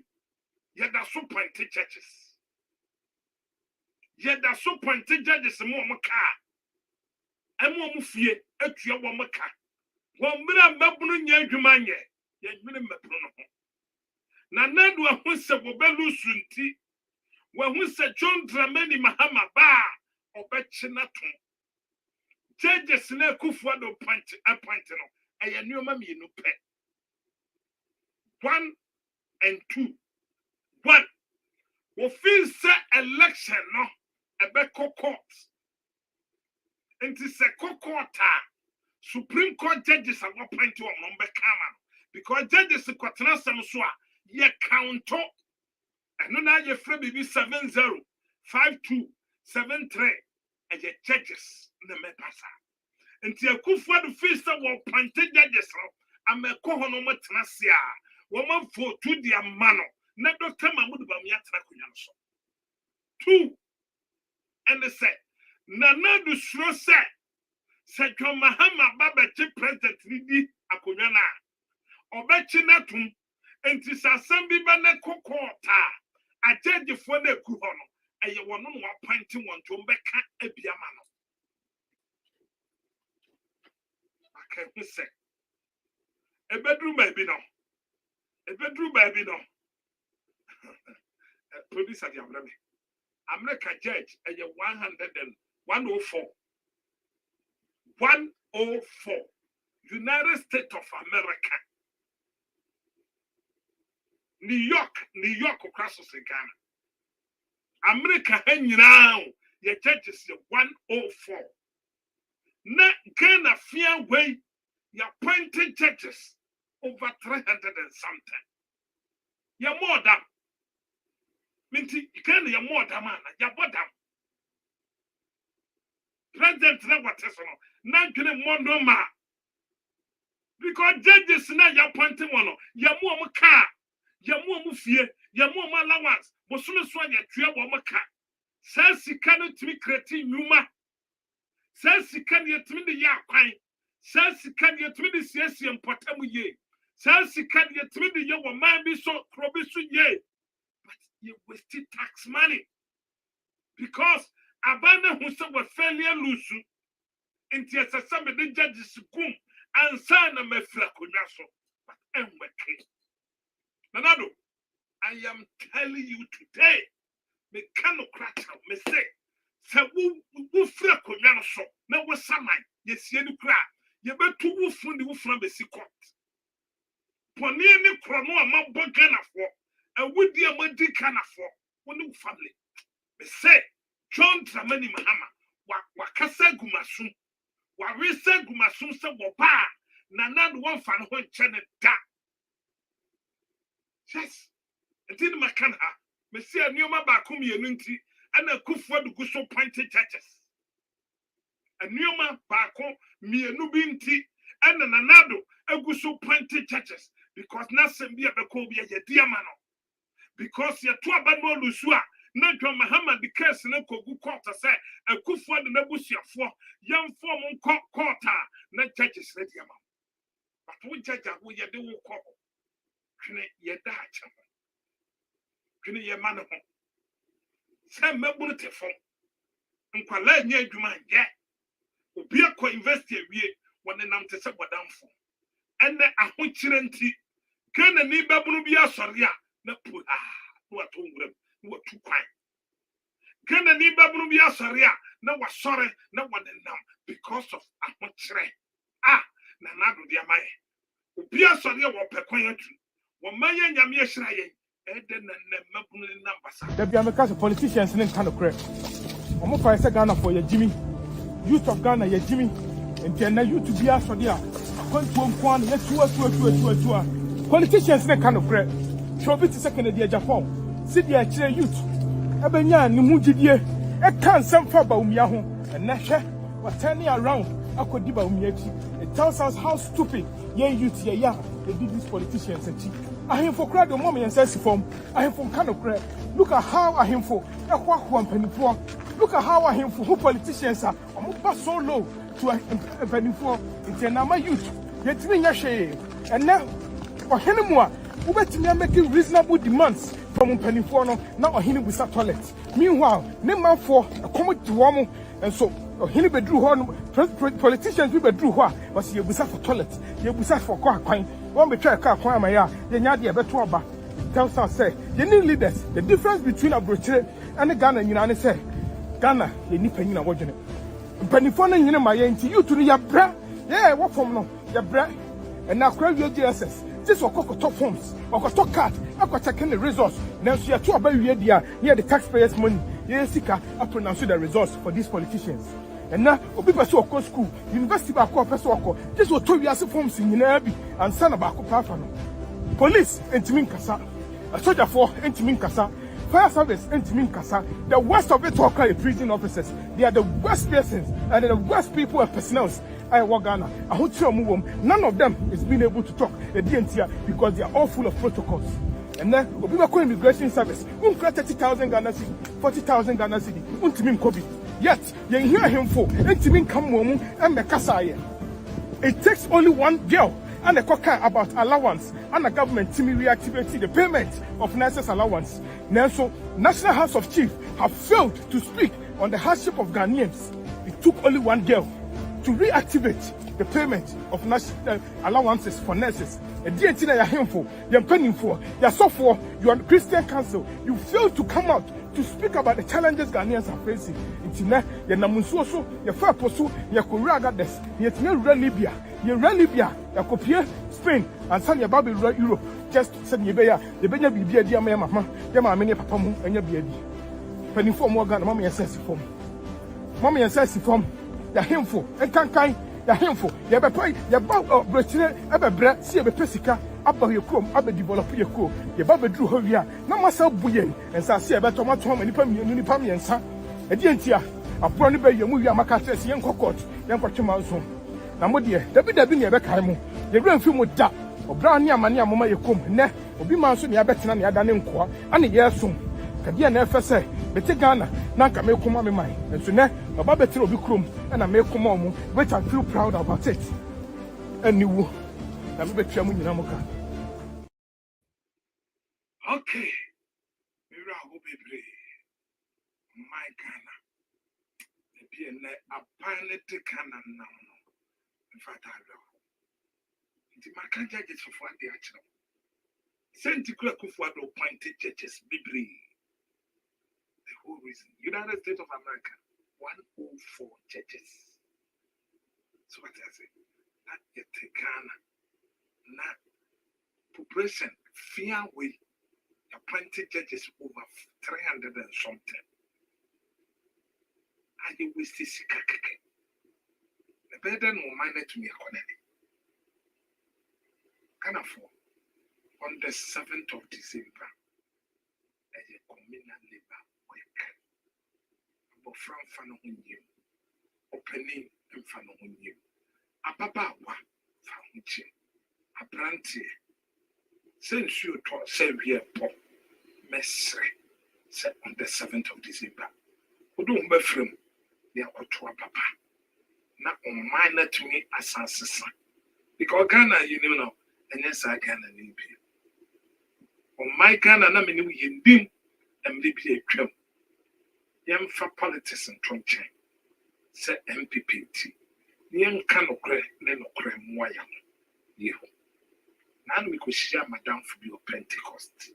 yet that's so pointed judges. Yet that's so pointed judges and more car. And more fear, a trio one car. One minute, Mabun Yajumanya, Yajmin Mabruno. Nanadu, who said, Wobelu Sunti, when we said John Dramani Mahama Ba, or Betchinatum. Judges in a Kufuado appointed, and a new mammy no pet. 1 and 2. 1. We feel say election no, a beco court. And it is a court. Supreme Court judges are not point to a number common because judges are quite some so ye count up and now you free be 70 52 73 and your judges in the mepasa. And to a coup for the feast of pointed judges and me cohono matnasia, woman for 2 dear mano, not Dr. Mahmoud Bamiatrakuyanso. 2 and they say, Nana do slow set. Said John Mahama Baba President Nidi Akonyana. Obechinatum, and tis a Sambi Bana Kokota. I tell you for the Kuhono, and you want no pointing one to Becca Epiamano. I can't say. A bedroom baby no. A bedroom baby no. Producer Yamrami. America judge and you 104. 104 United States of America. New York across Ghana. America hanging around your judges 104. Na Ghana fear way your appointed judges over 300 and something. You're more than Minty Ghana, you're more than man, you're more than President never test on. Now get a mondo ma. Because judges now you're pointing one. You're more car. You're more fear. You're more allowance. But soon as one you're 3 car. Says he cannot be creating Numa. Says he can't yet me the Yaquine. Says he can't yet me the CSC and Potamu ye. Sika ye timi de ye wo man bi so krobi so ye. But you wasted tax money. Because abana who say we failure lusu. Inti asasa me de judges kum ansa na mefra konwa so. But enweke. Nanado, I am telling you today, me cannot crack out, me say, who fra konwa so, na wo saman, ye sie ni kra, ye betu wo fundi wo fra be sikot. Poni ni krono ama bogana for, and wudi amadi kana for, woni family. Me say, John Dramani Mahama, wakasa gumasum, warisa gumasum se wo ba, nanad one fan ho chene da. Yes. Until Makana, Monsieur Numa Bakumi Unity, and a Kufa de Guso pointed churches. A Numa Bako, me a Nubinti, and an Anado, a Guso pointed churches, because nothing be a Bakovia, your dear mano. Because your two Babo Lusua, not your Mahama, the curse and Uncle Gukota say, a Kufa de Nabusia for young form quarter, not churches, ready amount. But we judge who you do call. Ye da chama. Kini ye man ho. Se mabunu te fon. Nkwala nya adwuma ye. Obi akọ invest awie wona nam te se bodamfo. Ene ahokyire nti kana ni babunu bi asori a na pu no atongram no watu kwan. Kana ni babunu bi asori a na wasore na wonenam because of ahokyire. Na nado dia mai. Obi asori a wo pekwan atu. The American politicians in kind of crap. I'm going to Ghana for your Jimmy. Youth of Ghana, your Jimmy. And then you to be asked for there. Politicians in kind of crap. Show it to second year Japan. Sit there, chair youth. Ebenya, Nimujidie. I can't send for Baumiaho. And Nasha was turning around. I could do Baumiachi. It tells us how stupid youth, they did these politicians and cheap. I am for crowd the mommy and says form. I am from kind of crap. Look at how I am for a Kwaku and penny for. Look at how I am for who politicians are. I'm not so low to a penny for. It's a number youth. Yet me shame. And now, or anymore, who bet me making reasonable demands from penny for now or him with a toilet. Meanwhile, name man for a common to woman and so. He bedrew horn politicians we bedrew what was you for toilet, you for quine. One betray car, my ya, the Nadia Betuaba. Tells us, say, you need leaders. The difference between a British and a Ghana, you know, say, Ghana, you need penny watching it. Pennyphone, you know, my auntie, you to your breath. Yeah, what from no, your breath. And now crave your GSS. This will cock top homes, or top card, I got checking the resource. Now, see a 2 about near the taxpayers' money. Yes, Sika, I pronounce the results for these politicians. And now, people so go school, university back up, this will tell you as a form singing and son about Pafano. Police, Entimin Kasa, a soldier for Entimin Kasa, fire service, Entimin Kasa, the worst of it all prison officers. They are the worst persons and the worst people and personnel. I walk Ghana. I hope none of them is being able to talk the DNT because they are all full of protocols. And then, we were calling immigration service. 30,000 Ghana city, 40,000 Ghana city, Untimin Kobi. Yet, you hear him for Untimin Kamu and Mekasaya. It takes only one girl and a cocker about allowance and the government to reactivate the payment of nurses' allowance. Now, so, National House of Chiefs have failed to speak on the hardship of Ghanaians. It took only one girl to reactivate the payment of national allowances for nurses. And the entire handful, you're penning for, you're so for, you're on Christian Council. You fail to come out to speak about the challenges Ghanaians are facing. It's in there, you're Namunsuoso, you're Faposu, you're Koreagades, you're Libya, you're Libya, you're Copia, Spain, and San Yababi Europe. Just said Yabea, the Benya Bibia, dear Mamma, Yama, many Papamu, and your baby. Penny for more Ghana, Mommy and Sassy form. Mommy and Sassy form, you're handful, and can't. The handful, you have a your bow Britain, ever bread, see a pessica, up by your comb, up a develop your co, your Baba drew her here, no myself buoyant, and say about tomato and Nipami and son. A dientia, a brownie bay, your movie, Macatas, young cockot, young Pachumazo. Now, my dear, there be the Binia Beckham, the grand film with that, or Brownia Mania Mama, your comb, ne, or be Manson, your better than your Danenqua, and a year soon. Kadia never say, but take Ghana, Nanka may come on mine, and so now, a Babetti will be crum, and I may come on, which I feel proud about it. And you, na me betwa mu nyina mo ka. Okay. Maybe I'll go baby. My Ghana. Maybe a pilot can now. In fact, I will. The Macanja judges for what they actually. Senti Kwaku appointed judges, Bibri. The whole reason. United States of America, 104 judges. So what I say? Not yet Ghana. Not population, fear way. Appointed judges over 300 and something. Are you with this? The better no minor to me, can afford on the 7th of December. A communal labor week. But from Fanohunyu, opening and Fanohunyu. A papa, Fahuchi, a brandy. Since you taught Savior Pop, Mestre, said on the 7th of December. Who don't be from near Otua Papa. Not on minor to me as a son. Because Ghana, you know, and yes, I can and you. On my Ghana, I mean, you dim and live a trim. Young for politics and truncheon, said MPPT. Young canoe cray, then no creme wire. You. Now we could share Madame for your Pentecost.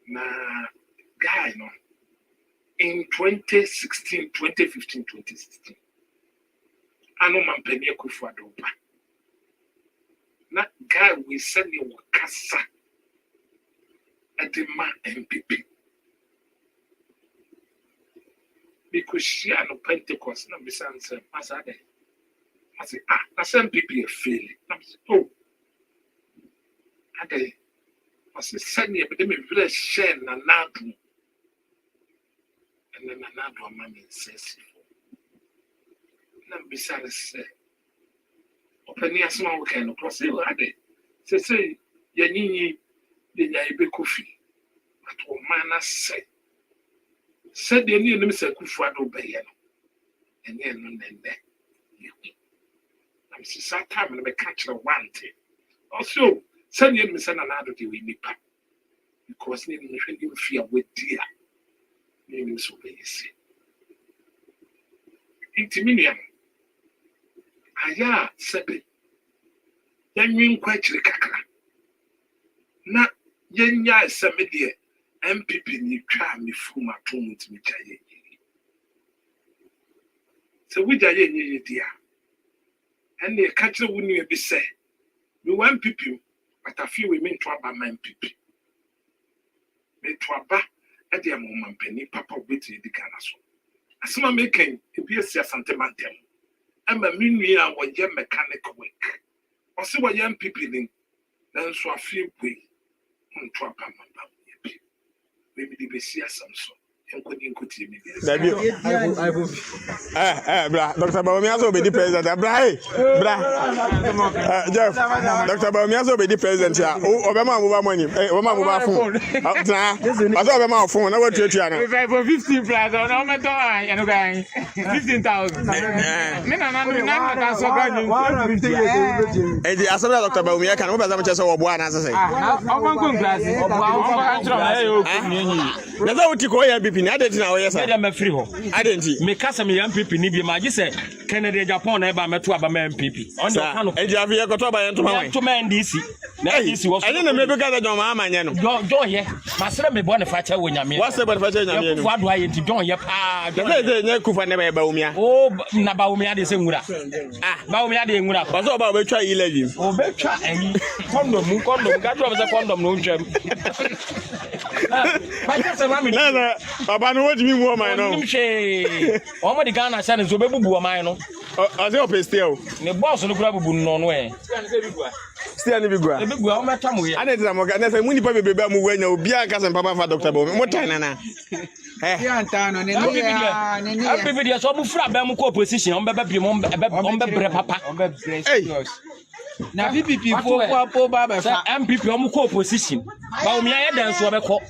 Now, guy, no. In 2016, 2015, 2016, I know my penny for Adoba. Now, guy, we send you a casa at the man MPP. Because she had no Pentecost, no, Miss Answer, as I say, that's MPP a failing. Oh. I was sending a bit of share and another. And then another mammy says, and besides, say, open your small can across the ladder. Say, Yanini, the Yabe coffee. But what man said, said the Indian Mr. Kufado Bayan. And then, I'm so time and I catch a one thing. Also, send you send another day we nipa because you fear with dear. You so basic. Intiminium. Aya sebe. Yan quite kakra. Na yenya semedie MPP ni twa me fuma tomu timi chaye. So we jaye nye dia. And the catcher wouldn't be say. We want people. But I feel we mean to about my people. Me to about at the moment penny papa with the Ghana. As my making a piece of sentimental. I'm a million or young mechanical work. Or see what young people in. Then so I feel we to about my people. Maybe the Bessia Samson. Dr. Baumiazo be the president. Jeff, Dr. Baumiazo be the president. Obama move money. Obama move phone. Obama phone. Now what you are? For 15 plus, or no matter and going 15,000. And the Asana Dr. Baumia can over them just over one as I say. That's what you call your BP. I didn't know. Yes, I'm free. I didn't. Me cast me MPP. Nibi magi say Canada, Japan. Eba me tu aba me MPP. On your kind of. And you have here got over to my DC. DC was. I didn't maybe gather your mama. Don't here. Master me born a father when you mean. What's the father? What do I into don't yep? The Kufa never Baumia. Oh, Nabaumia the same. Baumia the Mura. What's about we try 11? Oh, better and condom. Got to have the condom. No gem. Papa, no, what do you mean, woman? All the Ghana son is Obebu, Mino. I say, open still. The boss on the grab no way. Still, the big one. The big one, my time. I didn't know that when you probably be when you be a cousin, Papa, for Dr. Bowman. What time? Every video, so move from Bamuko position on Baby Papa. Now, PPP for MPP on position. Baumia dance over call.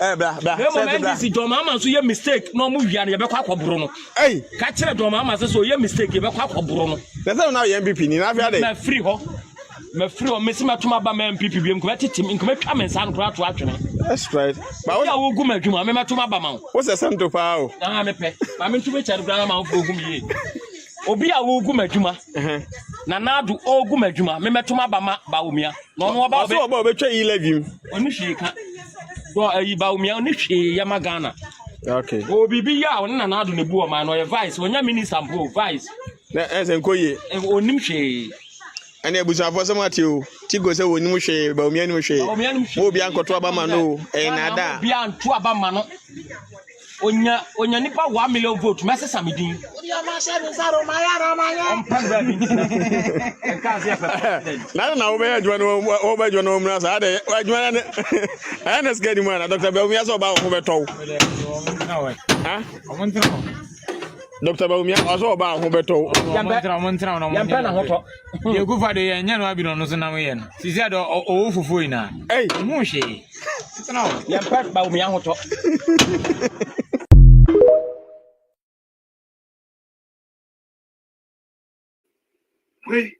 Your mamma, so your mistake. No move, you never quack Bruno. Hey, catch your mamma, so your mistake, you never quack Bruno. That's not now, MPP. You have free ho. Me free o me si matuma ba me MPP biem ko betitim nko metwa me nsa no kra to atwene. That's right. But what you go madwuma me matuma ba ma. What's the santo pa o? Na me pe. Ma me ntube chare kra ma ofo gum ye. Obi a wo gu madwuma. Na nadu o gu madwuma me metuma ba ma ba omia. No no ba be. So ba betwa yi levim. Oni hwe ka. Do ayi ba omia oni hwe ya magana. Okay. O bibi ya oni na nadu ne bu o ma no ye vice onya minister mpo vice. Na enkoye. Onim hwe. Ani abusafo se mate o ti go se wonim hwe ba omia nim hwe wo bia nkoto aba ma no e na da bia nto aba ma no onya nipa 1 million vote message samidin odia ma se ni saro ma ya na wo be adwa no mra sa ade adwa na ana skadi mana Dr. Baumia so ba ho beto ha Dr. Baumia also ba ho beto montra no yampa na hoto ye gu fa de ye nya no abi no so na mo ye no sisi ade o fufu ina eh mo hwe no yampa Baumia hoto we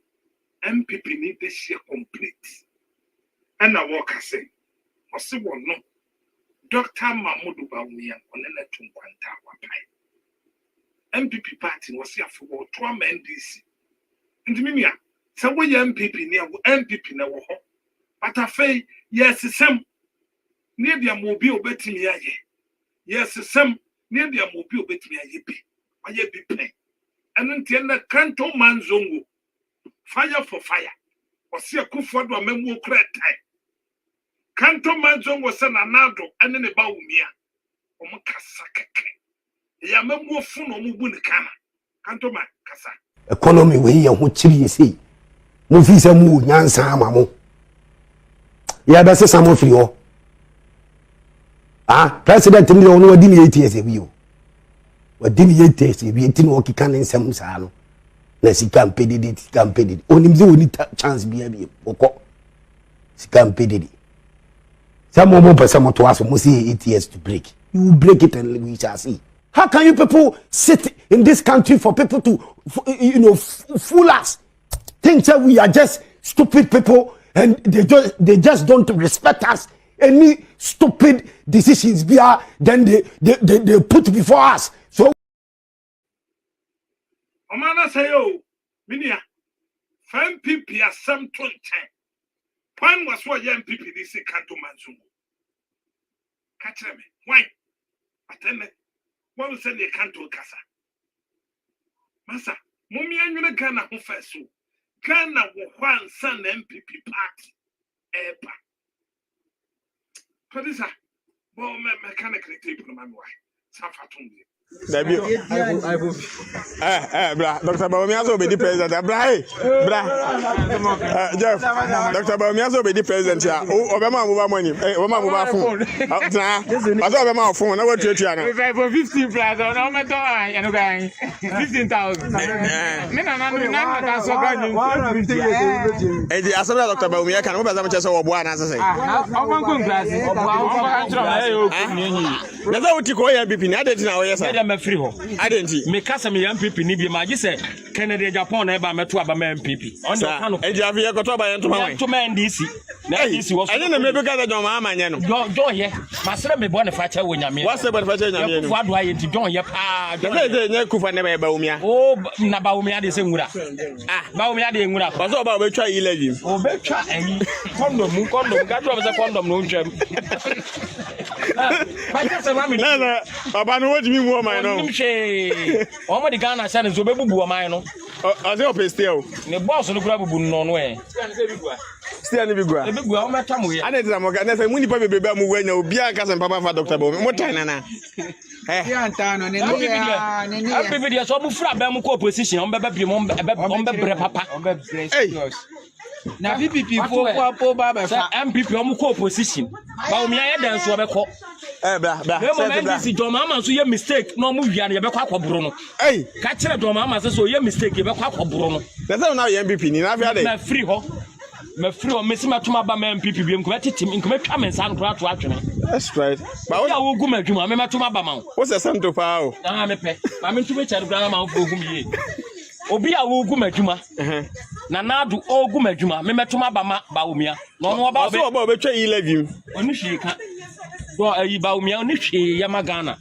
MPP need this year complete and I work as say what's one no Dr. Mahmoud Baumia on a tunkwanta wapai MPP party was here for 2 NDC. And me, so we MPP near MPP na wo. But I say yes, some near the mobile betting ye. Yes, some near the mobile betting ye be. Why ye be paying? And until the canto man zongo fire for fire. Was here Kuford or Memo credit time. Canto man zongo send anado and then about me. Omakasaka. Economy we ye ho chiri sei mo fi se mu nyansa ama mo ya be se samo firi ho president mi no wadi ni 8 years ebi o wadi ni 8 years ebi enti no okika ne nsem saa no na sika mpedidi onim ze oni chance bia bi okọ sika mpedidi some mo pese mo to aso mo say 8 years to break you will break it and we shall see. How can you people sit in this country for people to, fool us? Think that we are just stupid people and they just don't respect us. Any stupid decisions then they put before us. So, Omana say yo, Minia, fan people are some 20. Pan was what young people they say can't do manzumo. Catch them. Why? Attend it. One send a canto casa. Massa, Mummy and you Ghana who first so. Ghana will one son MPP party. Epa. What is that? Well, mechanically tape on my wife. Safatungi. Bra, Dr. Baumia so be the president. Bra, Jeff, Dr. Baumia so be the president here. Obama move money. Obama move phone. Obama phone. Now what you na? For 15 plus, no matter I no guy. 15,000. Me na so brand new. Eh, the assembly Dr. Baumia can oba za so obo ana say. Oban kon class. Obo antro e o kunyi. Na za uti ko ya BP na dey na o yesa. Me free ho adenti me kasa me MPP ni bi ma gi se Kennedy Japan na e ba meto aba me MPP on the kanu eji afi yekoto ba yento ma to me NDC na NDC was ene na me bi ga John Mahama nye no John ye masere me bo ne fa cha wo nyame wase bo ne fa cha nyame no fa do aye nti John ye pa de nye kufa ne ba umia o na ba umia de se ngura ba umia de ngura ba so ba betwa 11 o betwa ayi condom ga do be condom no ntwam ba ya se mami na baba no wodi mi mu o man no nimhwe o mo de Ghana sha ne zo bebubu o man no o se o pestel ne boss no kura bubu no no e stia ne bigua e bigua o meta mo ye ana dira mo ga na se mu nipa bebebe amu wanya obi aka se papa fa Dr. Baumia mo tan na ya ntano ne ne abi bi so bu fra ba mu ko opposition on beba bi mo on be bre papa na PPP po ba ba fa MPP on ko opposition Baumia ye dance o be ko bra NDC John Mahama so ye mistake no mu wia ne ye be kwa akoburo no ka kire John Mahama so ye mistake ye be kwa akoburo no na say na ye MPP ni na fi ade na free ho me si matuma ba me MPP bi nko titim nko metwa me nsa nko ato atwene that's right ba wo gu madwuma me matuma ba ma wo se santo pa o na me pe ma me ntube chare gra ma wo gu mi ye obi a wo gu madwuma na nadu ogu madwuma me metoma ba umia no no ba so be twa yi levim oni hwe ka do ayi ba umia oni hwe ya magana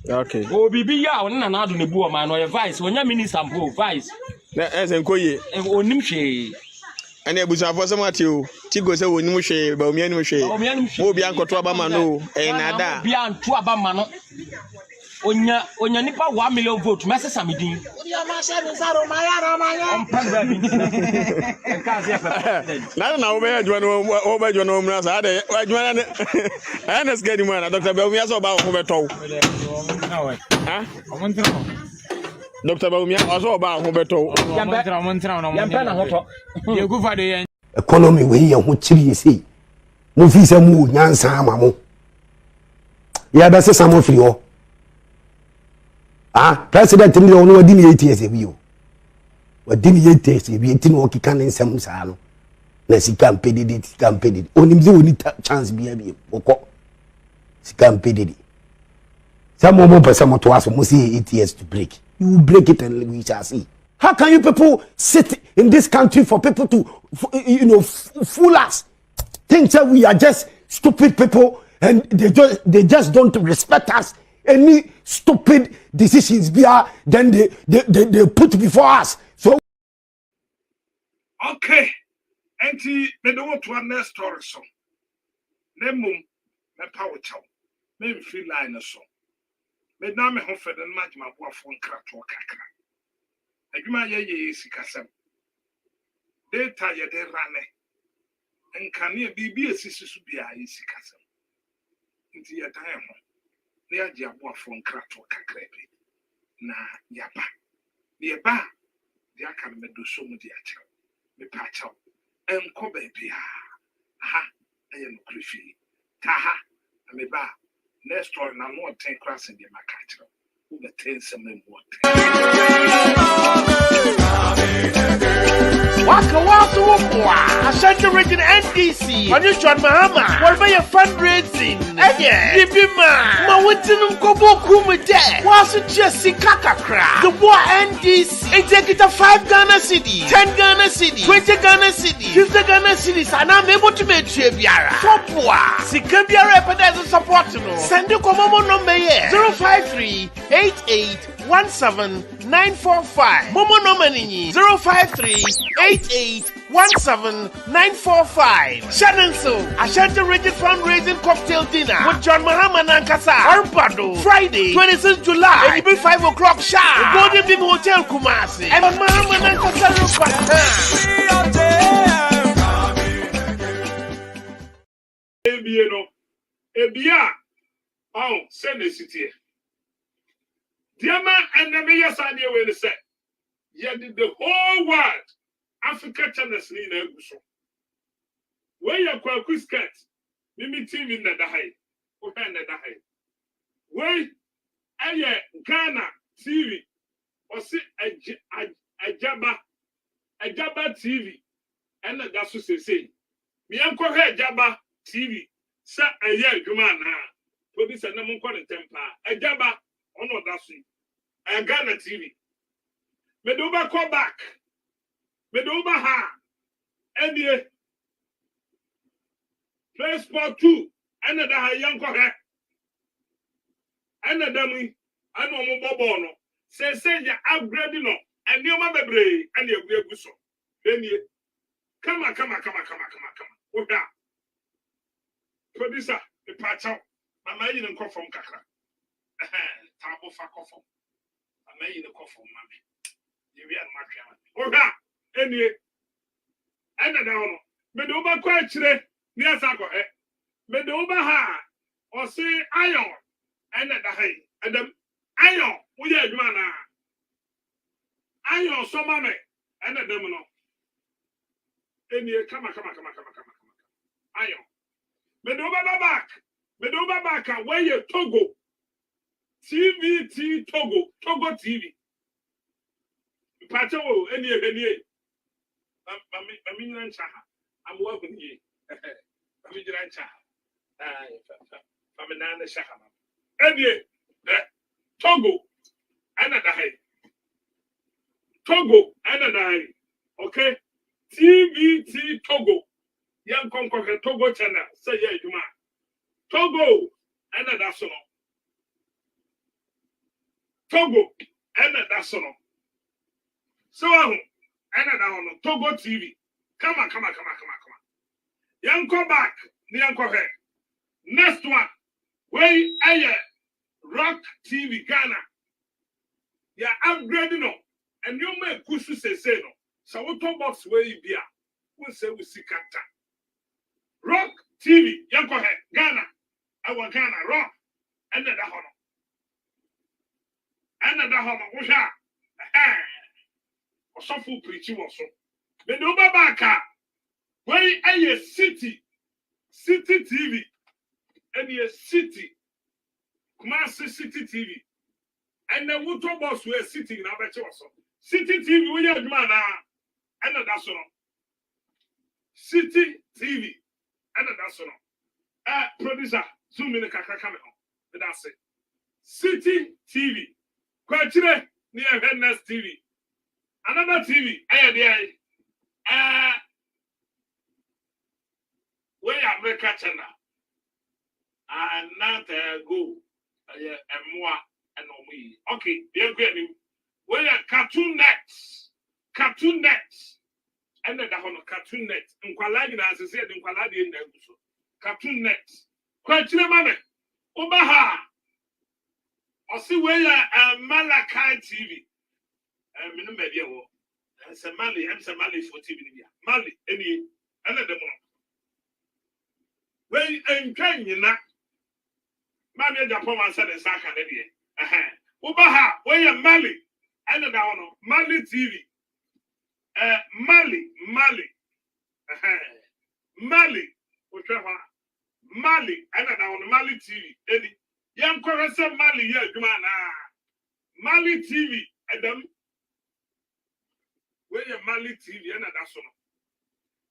okay o bibi ya oni na nadu ne bu o ma no ye vice onya minister mpo vice na esen koye onim hwe ana ebusafo se mate o tigo se wonim hwe ba umia nim hwe mo bia nkoto aba ma no e na da bia nto aba ma no onya nipa 1 million vote message samidin na obe adwa no mra sa ade adwa na ana skedi mu na Dr. Bawumia so ba ho beto ha Dr. Bawumia so ba ho beto yampa na hoto ye gufa de yen economy we ye ho chiri sei mo fi se mu nyansa ama mo ya ba se samo firi ho president ni ono wadi ni 8 years ebi o wadi ni 8 years ebi enti no okika ne nsem saa no na sika mpedidi onimzi woni chance bia bi okọ sika mpedidi some more person mo to aso mo see 8 years to break you will break it and we shall see. How can you people sit in this country for people to fool us, think that we are just stupid people and they just don't respect us? Any stupid decisions then they put before us. So okay, anti me do want to next story so. Nemum me power chow. Me feel line so. Me na me ho fe den match ma bo afon krato kakra. Adwuma ye sikasem. Data ye de rane. Enkane bibi esisi su bia ye sikasem. Nti ye dan ho. Ne agye aboafo nkrato kakra bi na yaba ne ba dia kan me do so mu dia kyerɛ me pa kyerɛ enko ba bia ha aye no krifi ta ha me ba next story na no ten class in the market who the ten some more Waka Ashanti Region NDC Kwaku Mahama what about your fundraising Yibima Mawutin Kobo Kumide Wasu Jesse Kakakra The War NDC Executive 5 Ghana City 10 Ghana City 20 Ghana City 50 Ghana Cities and I'm able to make Biara Fopwa Sikambiara Pedaz support no send the Komomo number 053 88 17945 Momo nominee 053 88 17945 Shannon so Ashanti Region fundraising cocktail dinner with John Mahama Nankasa Arbado Friday 26 July it will be 5 o'clock sharp Golden Beam Hotel Kumasi and Mahama Nankasa Ebia send the city Diama and the Mia Sadia will say, yet the whole world, Africa channels in a bush. Where your Kwaku skirt, Mimi team in the high, or hand at the high. Where Ghana TV, or see a Jabba TV, and that's what they say. Me uncle her Jabba TV, sir, a year, Jumana, police and no one temper, a Jabba, on what that's it. And Ghana TV. Medoba call back. Medoba ha. And the Play Sport 2. Another high young coher. Another me. I know more bono. Say ya upgrading no. And you mama bray. And you agree with so. Then you come on. Oda. Producer, the patch out. Mama you don't come from Kakra. Tabo fa kofo. Ama yi ne kofo mame. Ye wi an matwa. Oha, enie. Ena da ono. Me do ba kwa kire, ni asa ko he. Me do ba ha. O se iron. Ena da hai. Adam iron, wo ye adwuma na. Iron so mame. Ena dem no. Enie kama. Iron. Me do ba back. Me do ba back where ye Togo. TVT Togo TV. Pacho, any. I'm working here. I'm Any Togo, another high. Okay, Young Conquer Togo channel, say yeah, you man. Togo, and that's all. Togo, and that's all. So, and Togo TV. Come on. Young come back, young come here. Next one, where I Rock TV Ghana. Yeah, upgrading no, and you may kusu say no. So we talk box where you be. We say we see kanta. Rock TV, young come here, Ghana. Our Ghana Rock, and the honor. And the honor, what's that? So full preaching also. But no babaka. Where a city TV, and a city, Kumasi City TV, and the water boss were sitting in our also. City TV, we are man, and that's all. City TV, and that's all. Producer, zoom in the camera, that's it. City TV, Quachire near Hennes TV. Another TV, where America channel, and not go, and more and me. Okay, they're going where Cartoon Net, and the Cartoon Net, and Qualadi as I said in Qualadi in the Cartoon Net, quite money, Obaha, or see where Malachi TV. Media war. I'm Mali for TV. Mali, any other demon. When I'm trying, you know, Mammy Japan said a sack and idiot. Ubaha, where Mali, and down Mali TV. Mali, whichever Mali, and down Mali TV. Any young chorus Mali, yeah, Mali TV, Adam. Where you Mali TV and that's all.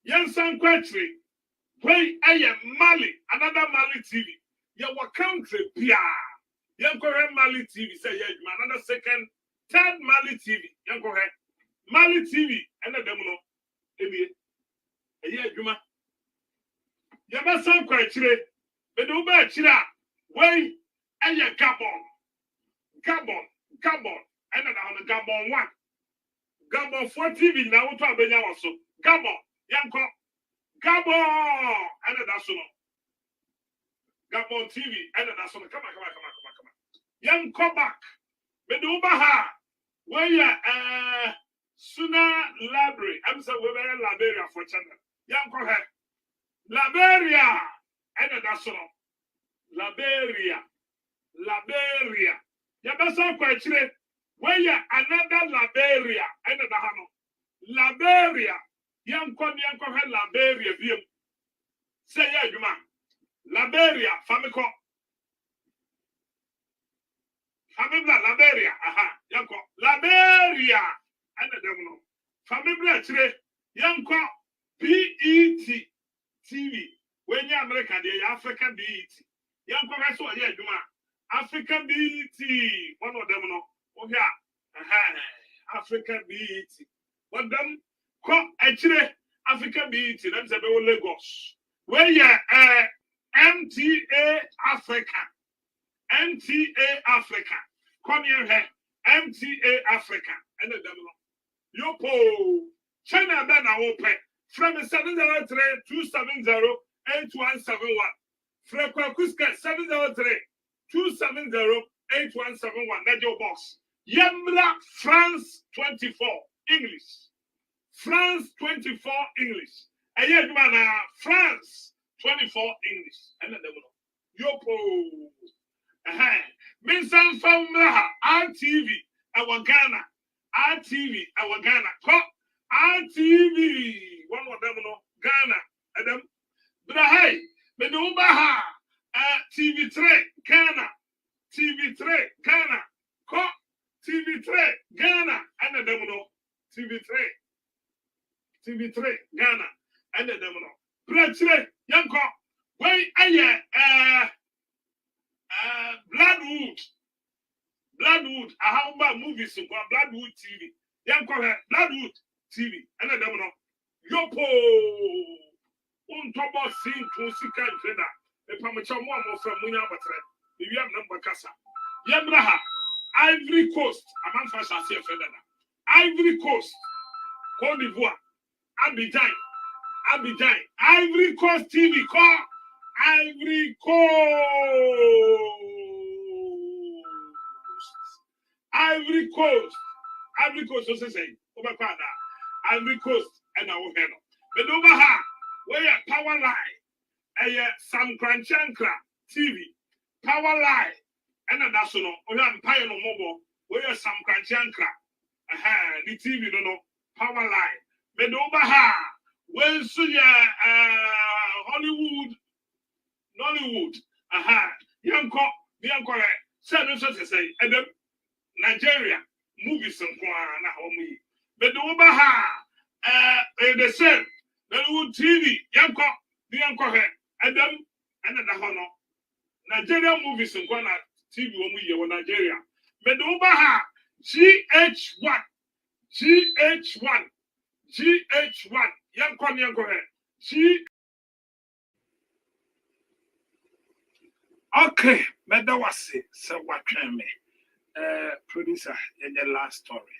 Young San Quatri, where I am Mali, another Mali TV. Your country, Pia. Young Korean Mali TV, say, yeah, another second, third Mali TV. Young Korean Mali TV and a demono. Yeah, Juma. Yama San Quatri, but no bad chira. Where I am Gabon, and on the Gabon 1. Gabon 4 TV now to Abenya also. Gabon, Yanko, Gabon, and that's all. Gabon TV, and that's all. Come on. Yanko back. Medubaha, where you Suna Library. I'm saying we're in Liberia for channel. Yanko head. Liberia, and that's all. Liberia. Yabasa Quachre. Where you another Liberia, and the Hano. Liberia, Yanko had Liberia view. Say, yeah, you man. Liberia, Famico. Liberia, Yanko. Liberia, and the Demono. Famibla today, Yanko, BET TV. When you're American, the African BET. Yanko, that's what, yeah, you man. African BET, one of them, no. Oh yeah, African BET. What them call actually African BET? That's about Lagos. Where you MTA Africa, come here, MTA Africa, and the devil. Yopo China then I open from 703 270 8171. From Kwaku 703 270 8171. That's your box. Yambra France 24 English. France 24 English. And yet, man, France 24 English. And then Yopo. Minsan from RTV, our Ghana. RTV, our Ghana. RTV. One of them, Ghana. And them. But hey, Menubaha. TV3, Ghana. TV3, Ghana. TV3, Ghana, and the Demono. TV3, Ghana, and the Demono. Bletchley, Yanko, where I Bloodwood, I have about movies in Bloodwood TV. Yanko, Bloodwood TV, and the Demono. Yopo, Untobo sin to sika jena. E pamecha mo amofra munya abatre. Bibi am namba kasa. Yebraha Ivory Coast. Aman fa shase fedana. Ivory Coast. Côte d'Ivoire. Abidjan. Ivory Coast TV. Call Ivory Coast. Ivory Coast. So say. Obakwana. Ivory Coast. And our head. But over here, where your power line. Sam Cranchankra TV. Power line. And that's no. We have Empire no mobile. Where Sam Cranchankra. The TV no. Power line. But over here. Well, so Hollywood, Nollywood, Yanko, say, and then Nigeria movies and Kwana, but over the same, Nollywood TV, Yanko, and then another honor, Nigeria movies and Kwana TV when Nigeria, but over GH1. Yanko. Okay, but that was it. So what can me? Producer in the last story.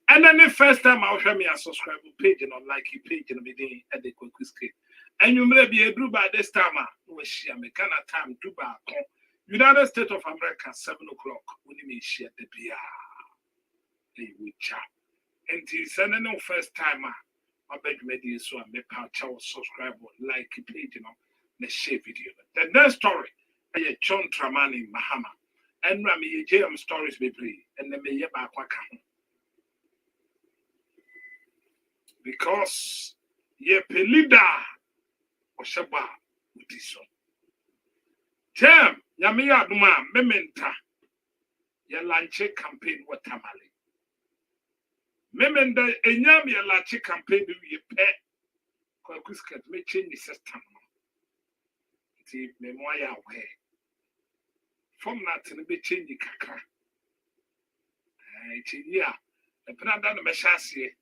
And then the first time I'll show me a subscribe page and like page and be at the quick screen. And you may be able by this time. We share me kind of time to back. United States of America 7 o'clock. When you may share the PR. We chat. And it's no first time I beg me so I make our channel subscribe like page the share video. The next story I John Dramani Mahama and Rami JM stories be play and then me back because ye pelida or shaba utiso. Jam Yamia Duma Mementa ye lanche campaign watamali. Memenda enyam ye lache campaign ye pet Kwaku sket me change the system. Ti memoya we. From that to be change the kakra. Chinya the penanda no meshase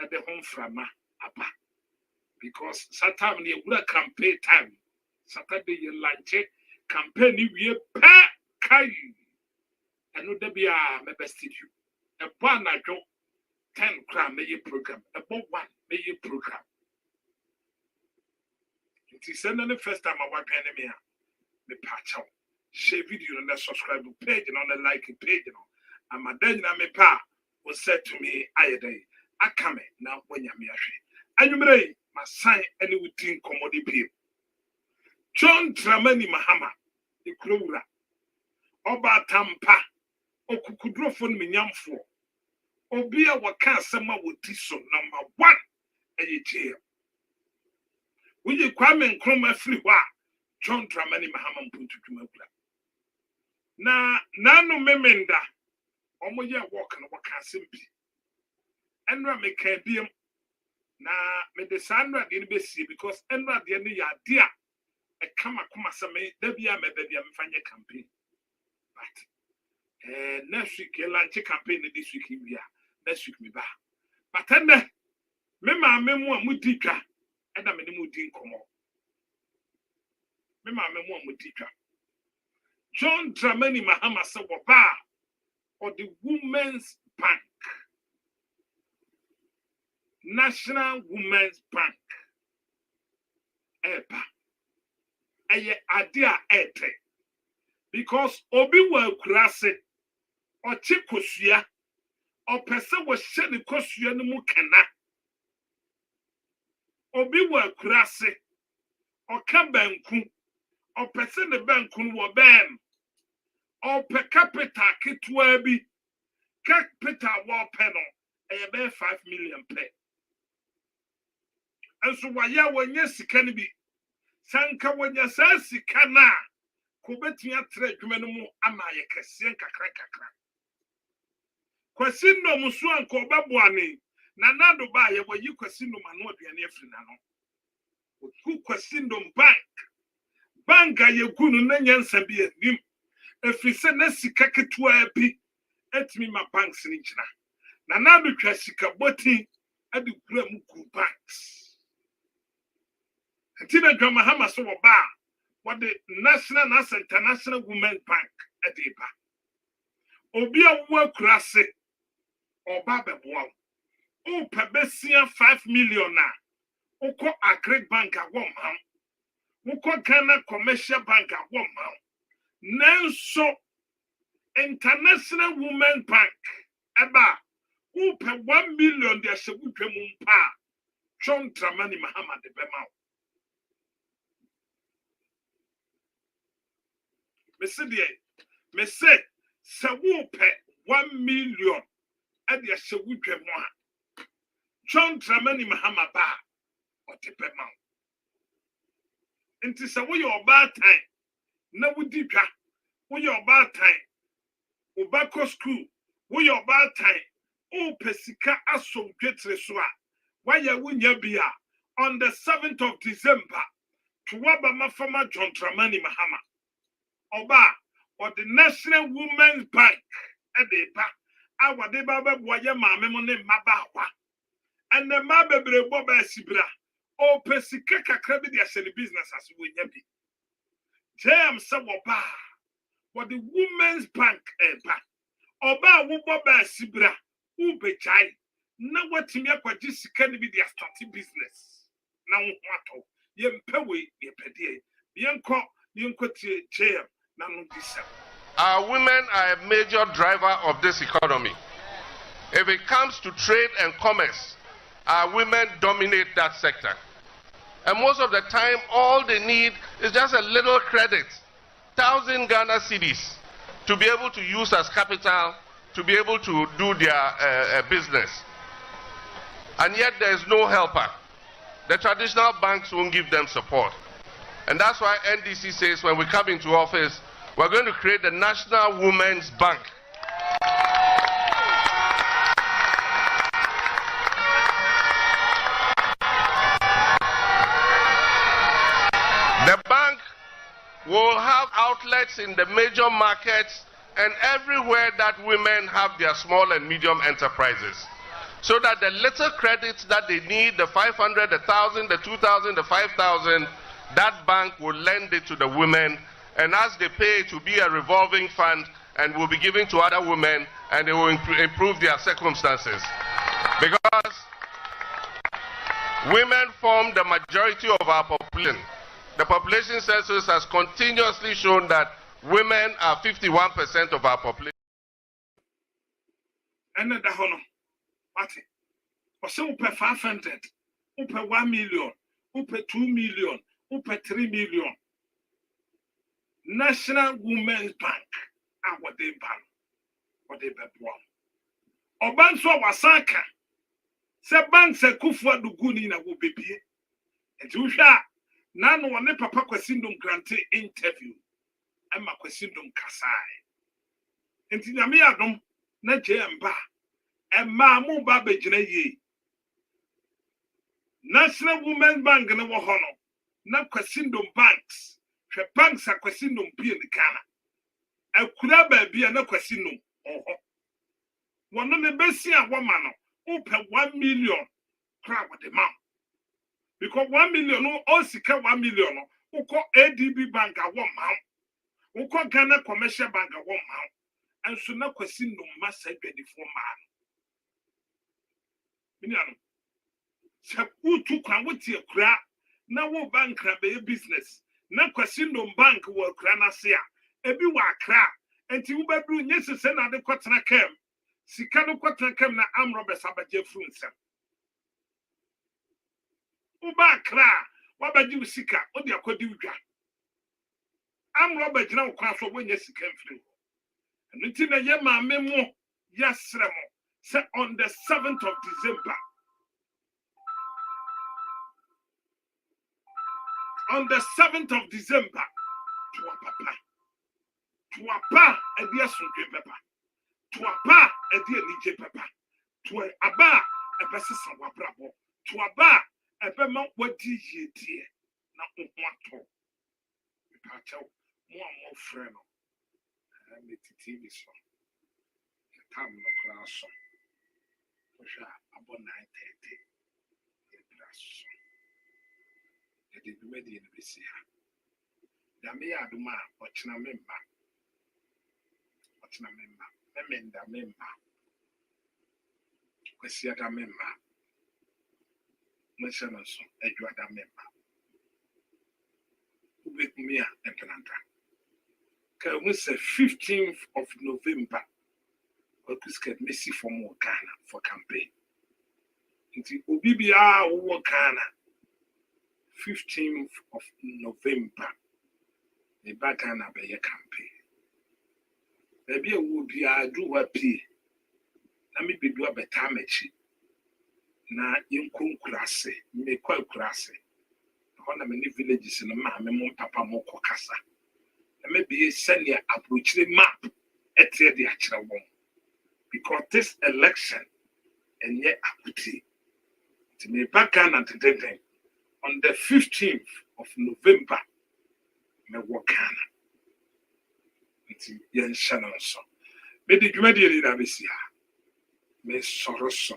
at the home from apa. Because Saturday ye would campaign time. Saturday ye lache campaign ye pet kai. And no be a me bested you. A one I don't 10 gram may program, about 1 may program. It is the first time I work enemy. The patch out, share video on the subscribe page and on the like page. And my then me pa was said to me, I day, I come now when you're me. And you may my sign any within commodity. John Dramani Mahama, the Krura, Oba Tampa, Okukudro phone me yam for. Obia waka sama wotiso number 1 eje. We you Kwame Nkrumah free wa John Dramani Mahama mpuntu dwumagura. Na nanu memenda omoye work na waka simpi. Enra me kan biem na me de sanra de ne besi because enra de ne ya de a e kama kuma same da bia me mfanye campaign. But next week launch campaign this week we are. Next week me ba. But then me ma me mu amuditwa e da me ne mu din komo. Me ma me mu amuditwa. John Dramani Mahama se wo ba or the Women's Bank. National Women's Bank. Eba. Eye adia ete. Because obi wa kurase o chikosua o pese wo hye ne kosua no mu kana. Obi wa kurase o ka banku o pese ne banku no wo bem. O pe capital kitwa bi capital wo pe no e be 5 million pe. Enso wa ya wanya sika ne bi sanka wanya sa sika na ko betia tra adwuma no mu ama ye kese kakra. Kwasi no muso anko baboane na nado ba ye wayi kwasi no mano aduane afri na no. Ku kwasi no bank ye gunu na nyansa bi anim. Efrise na sika ketua bi etimi ma banks ni gina. Na nado twa sika boti ade kura mu ku banks. Tina Mahama so ba what the National International Women's Bank at Eba. Obia work krase or Baba Bow. O Pebesia 5 million na. Oko Agric Bank at 1 pound. Oko Ghana Commercial Bank at 1 pound. Nanso International Women's Bank Eba. O pe 1 million de Sebuke Mumpa. John Dramani Mahama de Bemau. Me say, Sawu pe 1 million at the Sebuke Moa. John Dramani Mahama ba or the Bemau. And it's a way your bad time. No, we did that. We your bad time. Ubako school. We your bad time. O Pesika Aso get reswa. Why ya win ya bia on the 7th of December to Wabama Farmer John Dramani Mahama. Oba or the National Women's Bank at the back. Our de Baba Boya Mamemone Mabawa. And the Mabebre Boba Sibra. O Pesika Krabi the Ascend business as we yabi. James Sawoba. What the Women's Bank eba. Oba Wuboba Sibra. Ubechai. Na what me akwaji sika ni bi dia starting business na nwato ye mpewe ye pedie yenko tie chair na no disa. Our women are a major driver of this economy. If it comes to trade and commerce, our women dominate that sector. And most of the time, all they need is just a little credit, 1,000 Ghana cedis, to be able to use as capital to be able to do their business. And yet there is no helper. The traditional banks won't give them support. And that's why NDC says when we come into office, we're going to create the National Women's Bank. The bank will have outlets in the major markets and everywhere that women have their small and medium enterprises. So that the little credits that they need, the 500, the 1,000, the 2,000, the 5,000, that bank will lend it to the women, and as they pay, it will be a revolving fund and will be given to other women, and they will improve their circumstances. Because women form the majority of our population. The population census has continuously shown that women are 51% of our population. Mate, ose upe 500, upe 1 million, upe 2 million, upe 3 million. National Women's Bank, what they ban, what they ban. Obanso wasaka, se bank se kufwa duguni na wubebie. Eti usha, nano wane papa kwesindum grante interview, ama kwesindum kasai. Enti nyami adom, na jemba. And Mamu Baba Jene National Women's Bank and Wahono, not Quasindum banks, banks are Quasindum P in the Ghana. A Kuraba be a no Quasindum. One of the best woman, open 1 million crab with the mouth. Because 1 million, also 1 million, who call ADB Bank at 1 mount, who call Ghana Commercial Bank at 1 mount, and so now Quasindum must say 24 man. Se utu kwa wuti kura na wo bank na be business na kwasindom bank wo kura na se a ebi wa kra enti wo babru nyese se na de kwatena kam sika no kwatena kam na amrobe sabaje fru nsem wo ba kra wa baji usika o de akodi udwa amrobe gina wo kwa so wo nya sika mfiri enti na ye maame mo yasre mo. So on the 7th of December, to a papa, a dear Sunday pepper, to a pa, a dear Nije pepper, to a bar, a person wabrabo, to a bar, a bema, what did ye dear? Not one talk. We patch out more friend. I made the TV song. The time of class song. About 9:30. the Medi in the Bessia. Damia Duma, Ochina member. Ochina member. Memenda member. Kwesiada member. Mensanaso, Edwada member. Ubekmia Empenanta. Can we say 15th of November? Or get Messi for more Ghana for campaign. Until Ubibia or Ghana 15th of November. The Ghana by a campaign. Maybe it will be a do a pay. Let me be do a betamechi. Na Yunkum Kurase, me quite Kurase. On many villages in the Mamma Papa Moko Casa. And maybe send your approach the map at the actual one. Because this election and yet equity to me back on the 15th of November, me wakana. It's yen shannon so. Me the Jumedia that we see her. Me soroso.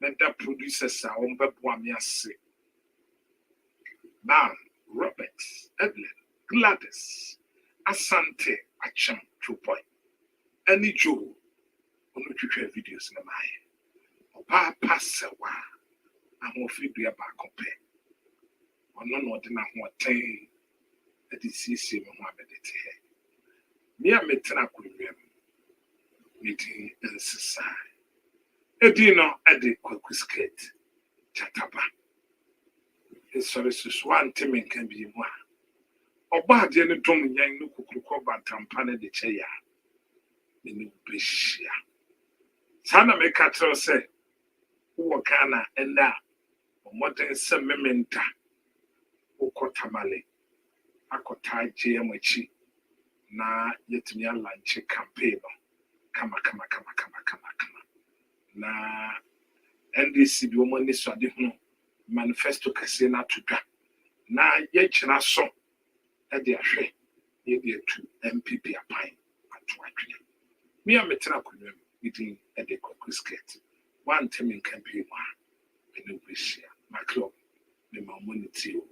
Me the producers are on Babuamiase. Bam, Roberts, Evelyn, Gladys, Asante, Acham, 2 point. Any Joe. No videos in the mind. Opa passewa. I'm of you back up. Or none of them are what time that is easy Mohammed. Me a metana kurium meeting in society. Edino at the Kwaku skate. Chataba. His services one timing can be one. Oba Jenny Tom Yang no Kukuko Bantampane de Chaya. The new Bishia. Sana me catro say, who Ghana and that, modern semementa, Ukotamale, Akotai GMH, na yet me a lunch campaign. Kama. Na NDC woman is manifesto Casena to that. Na yet na so at the ashe, ye to MPP a pine at 2 Me a metana meeting at the Kwaku skate. One timing can be one. And we share my club, the money too.